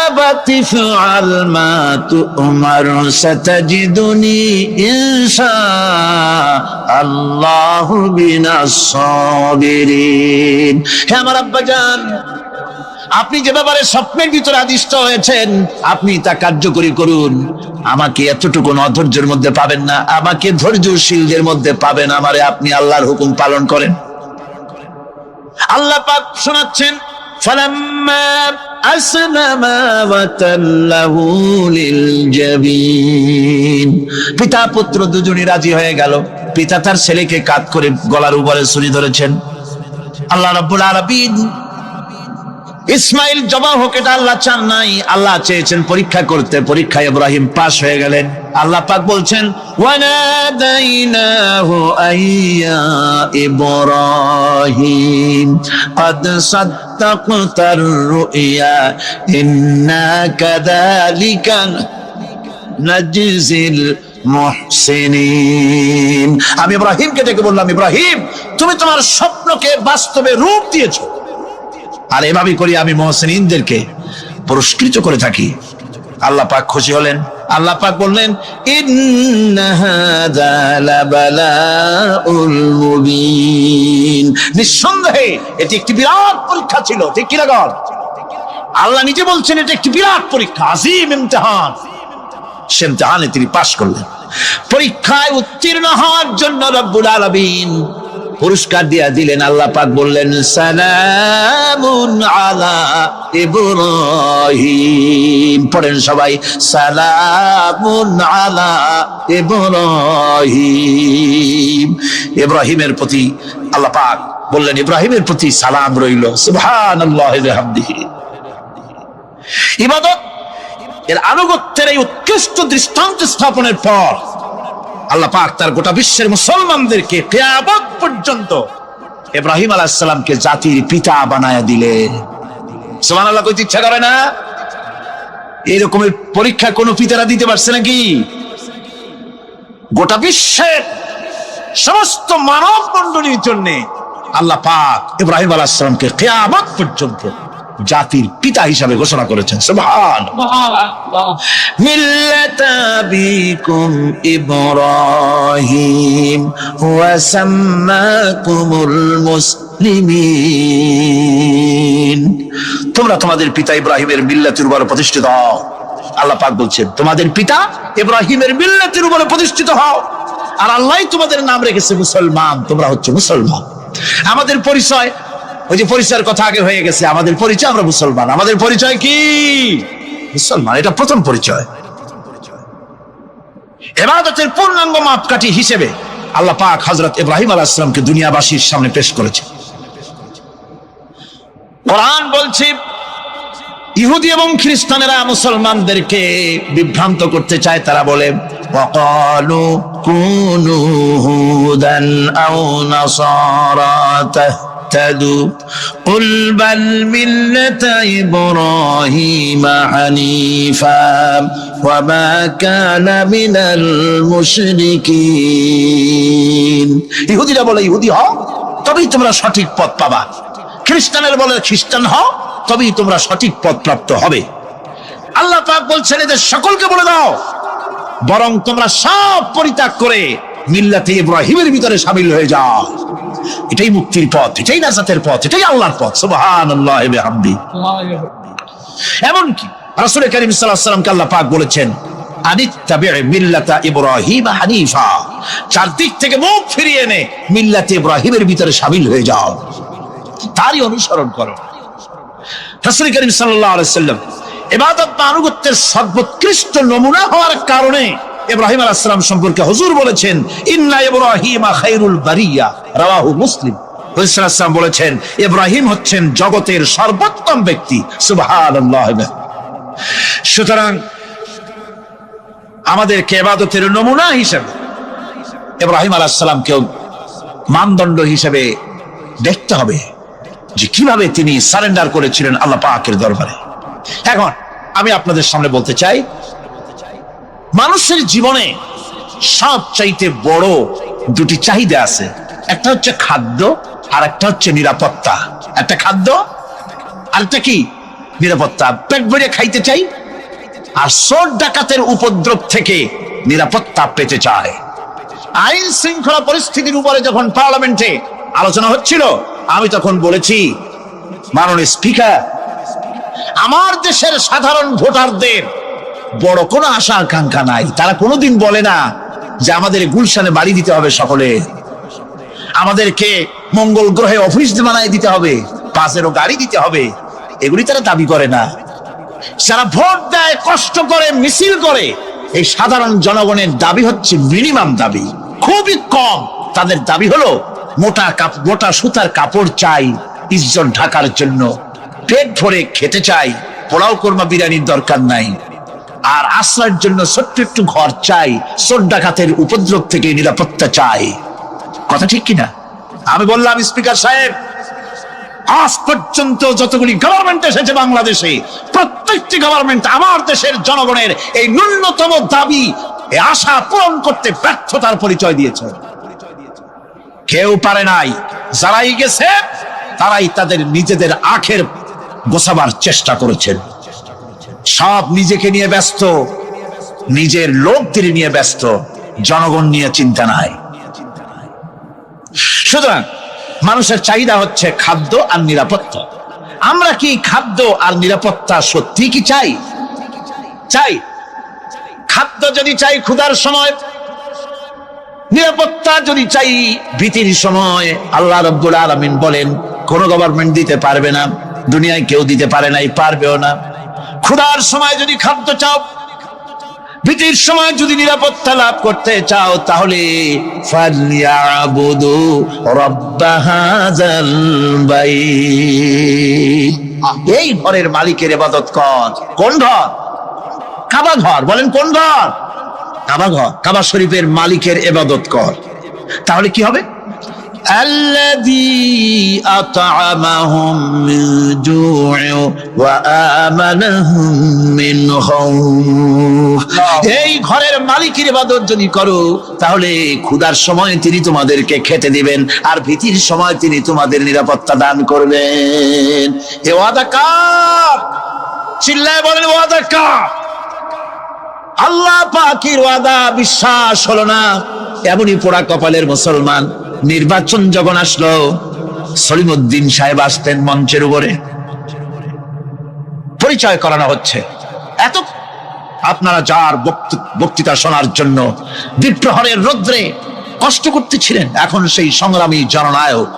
আবাতি ফাআল মা তু'মার সাতাজিদুনি ইনশাআল্লাহু মিনাস সাবিরিন। হে আমার আব্বাজান, আপনি যে ব্যাপারে স্বপ্নের ভিতরে আদিষ্ট হয়েছেন আপনি তা কার্যকরী করুন। আমাকে এতটুকু অধৈর্যের মধ্যে পাবেন না, আমাকে ধৈর্যশীলদের মধ্যে পাবেন। আমারে আপনি আল্লাহর হুকুম পালন করেন। আল্লাহ পাক শোনাচ্ছেন, ফালাম্মা আসলামা ওয়া তাল্লাহু লিল জাবিন। পিতা পুত্র দুজনই রাজি হয়ে গেল। পিতা তার ছেলেকে কাঁধ করে গলার উপরে ছুরি ধরেছেন। আল্লাহ রাব্বুল আলামিন ইসমাইল জবাহ হোক এটা আল্লাহ চান নাই, আল্লাহ চেয়েছেন পরীক্ষা করতে। পরীক্ষায় ইব্রাহিম পাশ হয়ে গেলেন। আল্লাহ পাক বলছেন, ওয়ানাদাইনাহু আইয়া ইব্রাহিম ক্বাদ সাদ্দাকতার রুইয়া ইন্না কাযালিকা নাজজিল মুহসিনিন। আমি ইব্রাহিমকে ডেকে বললাম, ইব্রাহিম তুমি তোমার স্বপ্নকে বাস্তবে রূপ দিয়েছো, আর এভাবে করি আমি মুহসিনদেরকে পুরস্কৃত করে থাকি। আল্লাহ পাক খুশি হলেন। আল্লাহ পাক বললেন, ইন্না হাযা লাবালাউল মুবিন। নিঃসন্দেহে এটি একটি বিরাট পরীক্ষা ছিল, ঠিক কি না গো? আল্লাহ নিজে বলছেন এটা একটি বিরাট পরীক্ষা, আযীম ইমতিহান। সে ইমতিহানে তিনি পাশ করলেন। পরীক্ষায় উত্তীর্ণ হওয়ার জন্য রব্বুল আলামিন পুরস্কার দিয়া দিলেন। আল্লাহ পাক বললেন, সালামুন আলা ইব্রাহিম। পড়েন সবাই, সালামুন আলা ইব্রাহিম। ইব্রাহিমের প্রতি আল্লাহ পাক বললেন, ইব্রাহিমের প্রতি সালাম রইল। সুবহানাল্লাহি ওয়া বিহামদিহি। ইবাদত এর আনুগত্যের এই উৎকৃষ্ট দৃষ্টান্ত স্থাপনের পর আল্লাহ পাক তার গোটা বিশ্বের মুসলমানদেরকে কিয়ামত পর্যন্ত ইব্রাহিম আলাইহিস সালামকে জাতির পিতা বানায়া দিলেন। সুবহানাল্লাহ, কইতে ইচ্ছা করে না? এরকমের পরীক্ষা কোন পিতারা দিতে পারছে নাকি? গোটা বিশ্বের সমস্ত মানব মণ্ডলীর জন্য আল্লাহ পাক ইব্রাহিম আলাইহিস সালামকে কিয়ামত পর্যন্ত জাতির পিতা হিসাবে ঘোষণা করেছেন। সুবহানাল্লাহ। মিল্লাতা বিকুম ইব্রাহিম ওয়া সাম্মাকুমুল মুসলিমিন। তোমরা তোমাদের পিতা ইব্রাহিমের মিল্লাতের উপর প্রতিষ্ঠিত হও। আল্লাহ পাক বলছেন, তোমাদের পিতা ইব্রাহিমের মিল্লাতের উপর প্রতিষ্ঠিত হও, আর আল্লাহই তোমাদের নাম রেখেছে মুসলমান। তোমরা হচ্ছে মুসলমান। আমাদের পরিচয়, ওই যে পরিচয়ের কথা আগে হয়ে গেছে, আমাদের পরিচয় আমরা মুসলমান। আমাদের পরিচয় কি? মুসলমান। এটা প্রথম পরিচয়। ইবাদতের পূর্ণাঙ্গ মাপকাঠি হিসেবে আল্লাহ পাক হযরত ইব্রাহিম আলাইহিস সালামকে দুনিয়াবাসীর সামনে পেশ করেছে। কোরআন বলছে, ইহুদি এবং খ্রিস্টানেরা মুসলমানদেরকে বিভ্রান্ত করতে চায়। তারা বলে, ওয়াকালু কুনু হুদান আও নাসারা তাহতাদু কুল বাল মিল্লাতা ইব্রাহিমা হানিফা ওয়া মা কানা মিনাল মুশরিকিন। ইহুদিরা বলে ইহুদি হও, তবেই তোমরা সঠিক পথ পাবা। খ্রিস্টানেরা বলে খ্রিস্টান হও, তবেই তোমরা সঠিক পথ প্রাপ্ত হবে। আল্লাহ পাক বলছেন, এদের সকলকে বলে দাও, বরং তোমরা সব পরিত্যাগ করে মিল্লাতে ইব্রাহিমের ভিতরে শামিল হয়ে যাও। এটাই মুক্তির পথ, এটাই নাজাতের পথ, এটাই আল্লাহর পথ। সুবহানাল্লাহি ওয়া বিহামদিহি। এমনকি রাসূল কারীম সাল্লাল্লাহু আলাইহি ওয়াসাল্লামকে আল্লাহ পাক বলেছেন, আনিত্তাবি মিল্লাতা ইব্রাহিম হানিফা। চারদিক থেকে মুখ ফিরিয়ে এনে মিল্লাতে ইব্রাহিমের ভিতরে শামিল হয়ে যাও, তারই অনুসরণ করো। রাসূল কারীম সাল্লাল্লাহু আলাইহি ওয়াসাল্লাম ইবাদত বা আনুগত্যের সর্বোৎকৃষ্ট নমুনা হওয়ার কারণে ইব্রাহিম আলাইহিস সালাম সম্পর্কে হুজুর বলেছেন, ইন্না ইব্রাহিমা খায়রুল বারিয়া, রাওয়াহু মুসলিম। রাসূল সাল্লাল্লাহু আলাইহি ওয়াসাল্লাম বলেছেন, ইব্রাহিম হচ্ছেন জগতের সর্বোত্তম ব্যক্তি। সুবহানাল্লাহ। সুতরাং আমাদেরকে ইবাদতের নমুনা হিসেবে ইব্রাহিম আলাইহিস সালামকেও মানদণ্ড হিসেবে দেখতে হবে যে কিভাবে তিনি সারেন্ডার করেছিলেন আল্লাহ পাকের দরবারে। এখন আমি আপনাদের সামনে বলতে চাই, মানুষের জীবনে সবচাইতে বড় দুটি চাহিদা আছে, একটা হচ্ছে খাদ্য আর একটা হচ্ছে নিরাপত্তা। একটা খাদ্য আর একটা কি? নিরাপত্তা। পেট ভরে খাইতে চাই আর চোর ডাকাতের উপদ্রব থেকে নিরাপত্তা পেতে চায়। আইন শৃঙ্খলা পরিস্থিতির উপরে যখন পার্লামেন্টে আলোচনা হচ্ছিল, আমি তখন বলেছি, মাননীয় স্পিকার, আমার দেশের সাধারণ ভোটারদের বড় কোনো আশা আকাঙ্ক্ষা নাই। তারা কোনোদিন বলে না যে আমাদের গুলশানে বাড়ি দিতে হবে, সকলে আমাদেরকে মঙ্গল গ্রহে অফিস বানায় দিতে হবে, পাঁচেরও গাড়ি দিতে হবে, এগুলি তারা দাবি করে না। যারা ভোট দেয়, কষ্ট করে, মিছিল করে, এই সাধারণ জনগণের দাবি হচ্ছে মিনিমাম দাবি, খুবই কম। তাদের দাবি হলো মোটা সুতার কাপড় চাই ইজ্জত ঢাকার জন্য, পেট ভরে খেতে চাই, পোলাও কোরমা বিরিয়ানির দরকার নাই, আর আশ্রয়ের জন্য ছোট্ট একটু ঘর চাই, চোর ডাকাতের উপদ্রব থেকে নিরাপত্তা চাই। কথা ঠিক কিনা? আমি বললাম, স্পিকার সাহেব, আজ পর্যন্ত যতগুলি গভর্নমেন্ট এসেছে বাংলাদেশে, প্রত্যেকটি গভর্নমেন্ট আমার দেশের জনগণের এই ন্যূনতম দাবি, এই আশা পূরণ করতে ব্যর্থতার পরিচয় দিয়েছে। কেউ পারে নাই। যারাই গেছে তারাই তাদের নিজেদের আখের গোছাবার চেষ্টা করেছেন। সব নিজেকে নিয়ে ব্যস্ত, নিজের লোকদের নিয়ে ব্যস্ত, জনগণ নিয়ে চিন্তা নাই। সুতরাং মানুষের চাহিদা হচ্ছে খাদ্য আর নিরাপত্তা। আমরা কি খাদ্য আর নিরাপত্তা সত্যি কি চাই? চাই। খাদ্য যদি চাই ক্ষুধার সময়, নিরাপত্তা যদি চাই ভীতির সময়, আল্লাহ রাব্বুল আলামিন বলেন কোন গভর্নমেন্ট দিতে পারবে না, দুনিয়ায় কেউ দিতে পারে নাই, পারবেও না। ক্ষুধার সময় যদি খাদ্য চাও, ভীতির সময় যদি নিরাপত্তা লাভ করতে চাও, তাহলে ফালইয়াবুদু রাব্ব হাযাল বাইত, এই ঘরের মালিকের ইবাদত কর। কোন ঘর? কাবা ঘর। বলেন কোন ঘর? কাবা ঘর। কাবা শরীফের মালিকের ইবাদত কর। তাহলে কি হবে? আল্লাযী আত'আমাহুম মিন জু'ইন ওয়া আমানাহুম মিন খাউফ। এই ঘরের মালিকের ইবাদত যদি করো, তাহলে ক্ষুধার সময় তিনি তোমাদেরকে খেতে দিবেন, আর ভীতির সময় তিনি তোমাদের নিরাপত্তা দান করবেন। এ ওয়াদা কার? চিল্লায় বলেন ওয়াদা কার? আল্লাহ পাকের ওয়াদা বিশ্বাস হলো না, এমনই পোড়া কপালের মুসলমান। নির্বাচন যখন আসলো, সলিমউদ্দিন সাহেব আসতেন মঞ্চের উপরে, পরিচয় করানো হচ্ছে। এত আপনারা যার বক্তৃতা শোনার জন্য দ্বিপ্রহরের রৌদ্রে কষ্ট করতেছিলেন, এখন সেই সংগ্রামী জননায়ক,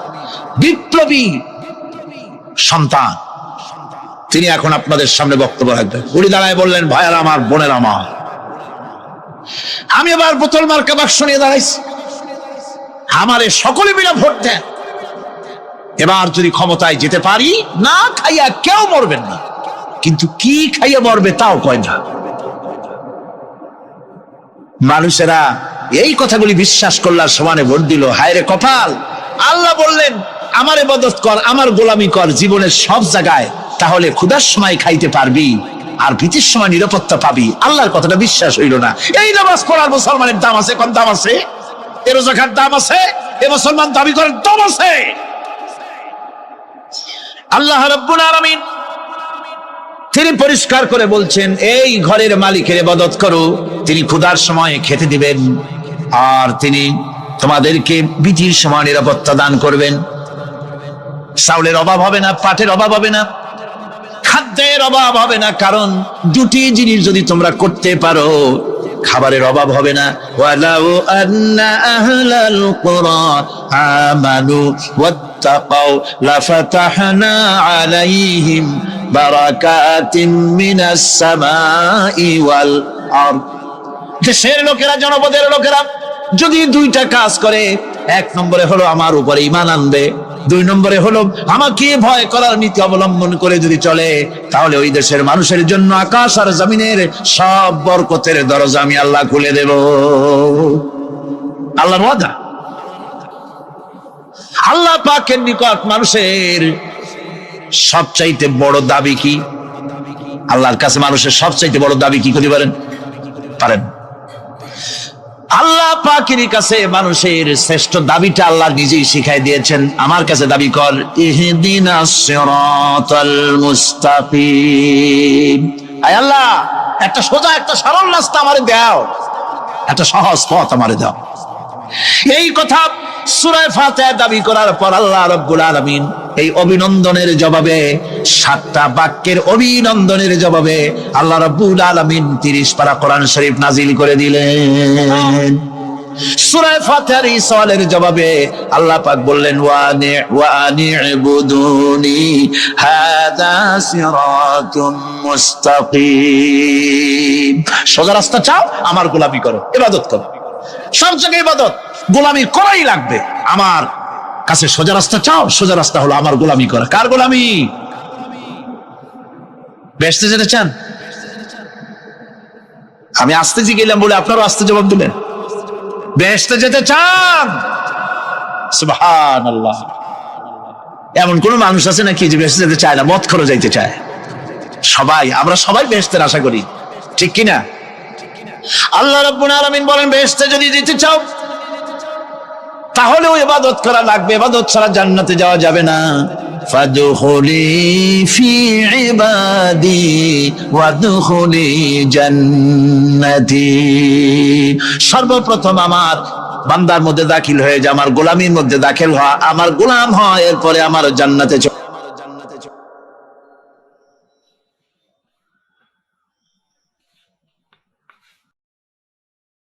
বিপ্লবী সন্তান, তিনি এখন আপনাদের সামনে বক্তব্য রাখবেন। উনি দাঁড়ায় বললেন, ভাইয়ার আমার, বোনের আমার, আমি এবার বোতল মার্কা বাক্স নিয়ে দাঁড়াইছি, আমারে সকলে মিলে ভোট দেন। এবার যদি ক্ষমতায় যেতে পারি, না খাইয়া কেউ মরবেন না, কিন্তু কি খাইয়া মরবে তাও কয় না। মানুষেরা এই কথাগুলি বিশ্বাস করলার সমানে ভোট দিল। হায় রে কপাল! আল্লাহ বললেন, আমার ইবাদত কর, আমার গোলামি কর জীবনের সব জায়গায়, তাহলে ক্ষুধার সময় খাইতে পারবি আর ভীতির সময় নিরাপত্তা পাবি। আল্লাহর কথাটা বিশ্বাস হইল না। এই নামাজ পড়ার মুসলমানের দাম আছে? কোন দাম আছে? এ রোজা খাওয়ার দাম আছে? এ মুসলমান দাবি করার দাম আছে? আল্লাহ রাব্বুল আলামিন তিনি পরিষ্কার করে বলছেন, এই ঘরের মালিকের ইবাদত করো, তিনি ক্ষুধার সময় খেতে দিবেন, আর তিনি তোমাদেরকে ভীতির সময় নিরাপত্তা দান করবেন। চাউলের অভাব হবে না, পাটের অভাব হবে না, খাদ্যের অভাব হবে না, কারণ দুটি জিনিস যদি তোমরা করতে পারো, খাবারের অভাব হবে না। ওয়ালাউ আন্না আহলাল কুরা আমানু ওয়াত্তাকাউ লাফাতাহনা আলাইহিম বারাকাতিম মিনাস সামাই ওয়াল আরদ। দেশের লোকেরা, জনপদের লোকেরা যদি দুইটা কাজ করে, এক নম্বরে হলো আমার উপরে ঈমান আনবে, 2 নম্বরে হলো আমাকে ভয় করার নীতি অবলম্বন করে যদি চলে, তাহলে ওই দেশের মানুষের জন্য আকাশ আর জমিনের সব বরকতের দরজা আমি আল্লাহ খুলে দেব। আল্লাহর ওয়াদা। আল্লাহ পাকের নিকট মানুষের সবচাইতে বড় দাবি কি? আল্লাহর কাছে মানুষের সবচাইতে বড় দাবি কি করতে পারেন? আল্লাহ পাকের কাছে মানুষের শ্রেষ্ঠ দাবিটা আল্লাহ নিজেই শিখাই দিয়েছেন। আমার কাছে দাবি কর, ইহদিনাস সিরাতাল মুস্তাকিম। আয় আল্লাহ, একটা সোজা একটা সরল রাস্তা আমারে দাও, একটা সহজ পথ আমারে দাও। এই কথা সূরা ফাতিহা দাবি করার পর আল্লাহ রাব্বুল আলামিন এই অভিনন্দনের জবাবে, 7টা বাক্যের অভিনন্দনের জবাবে আল্লাহ রাব্বুল আলামিন 30 পারা কোরআন শরীফ নাজিল করে দিলেন। সূরা ফাতিহার এই সওয়ালের জবাবে আল্লাহ পাক বললেন, ওয়া আনি'বুদুনি হাদা সিরাতুম মুস্তাকিম। সোজা রাস্তা চাও, আমার গোলামি করো, ইবাদত করো। সব জায়গায় ইবাদত, গোলামি করাই লাগবে। আমার কাছে সোজা রাস্তা চাও, সোজা রাস্তা হলো আমার গোলামি করা। কার গোলামি? বেহেশতে যেতে চান? আমি আস্তে গেলাম বলে আপনারও আস্তে জবাব দিলেন। বেহেশতে যেতে চান? সুবহানাল্লাহ। এমন কোন মানুষ আছে নাকি যে বেহেশতে যেতে চায় না, মদ খরচ যাইতে চায়? সবাই, আমরা সবাই বেহেশতের আশা করি, ঠিক কিনা? আল্লাহ রাব্বুল আলামিন বলেন, বেহেশতে যদি যেতে চাও তাহলেও ইবাদত করা লাগবে, ইবাদত ছাড়া জান্নাতে যাওয়া যাবে না। ফাদখুলি ফি ইবাদি ওয়াদখুলি জান্নাতি। সর্বপ্রথম আমার বান্দার মধ্যে দাখিল হয়ে যা, আমার গোলামির মধ্যে দাখিল হওয়া, আমার গোলাম হয়, এরপরে আমার জান্নাতে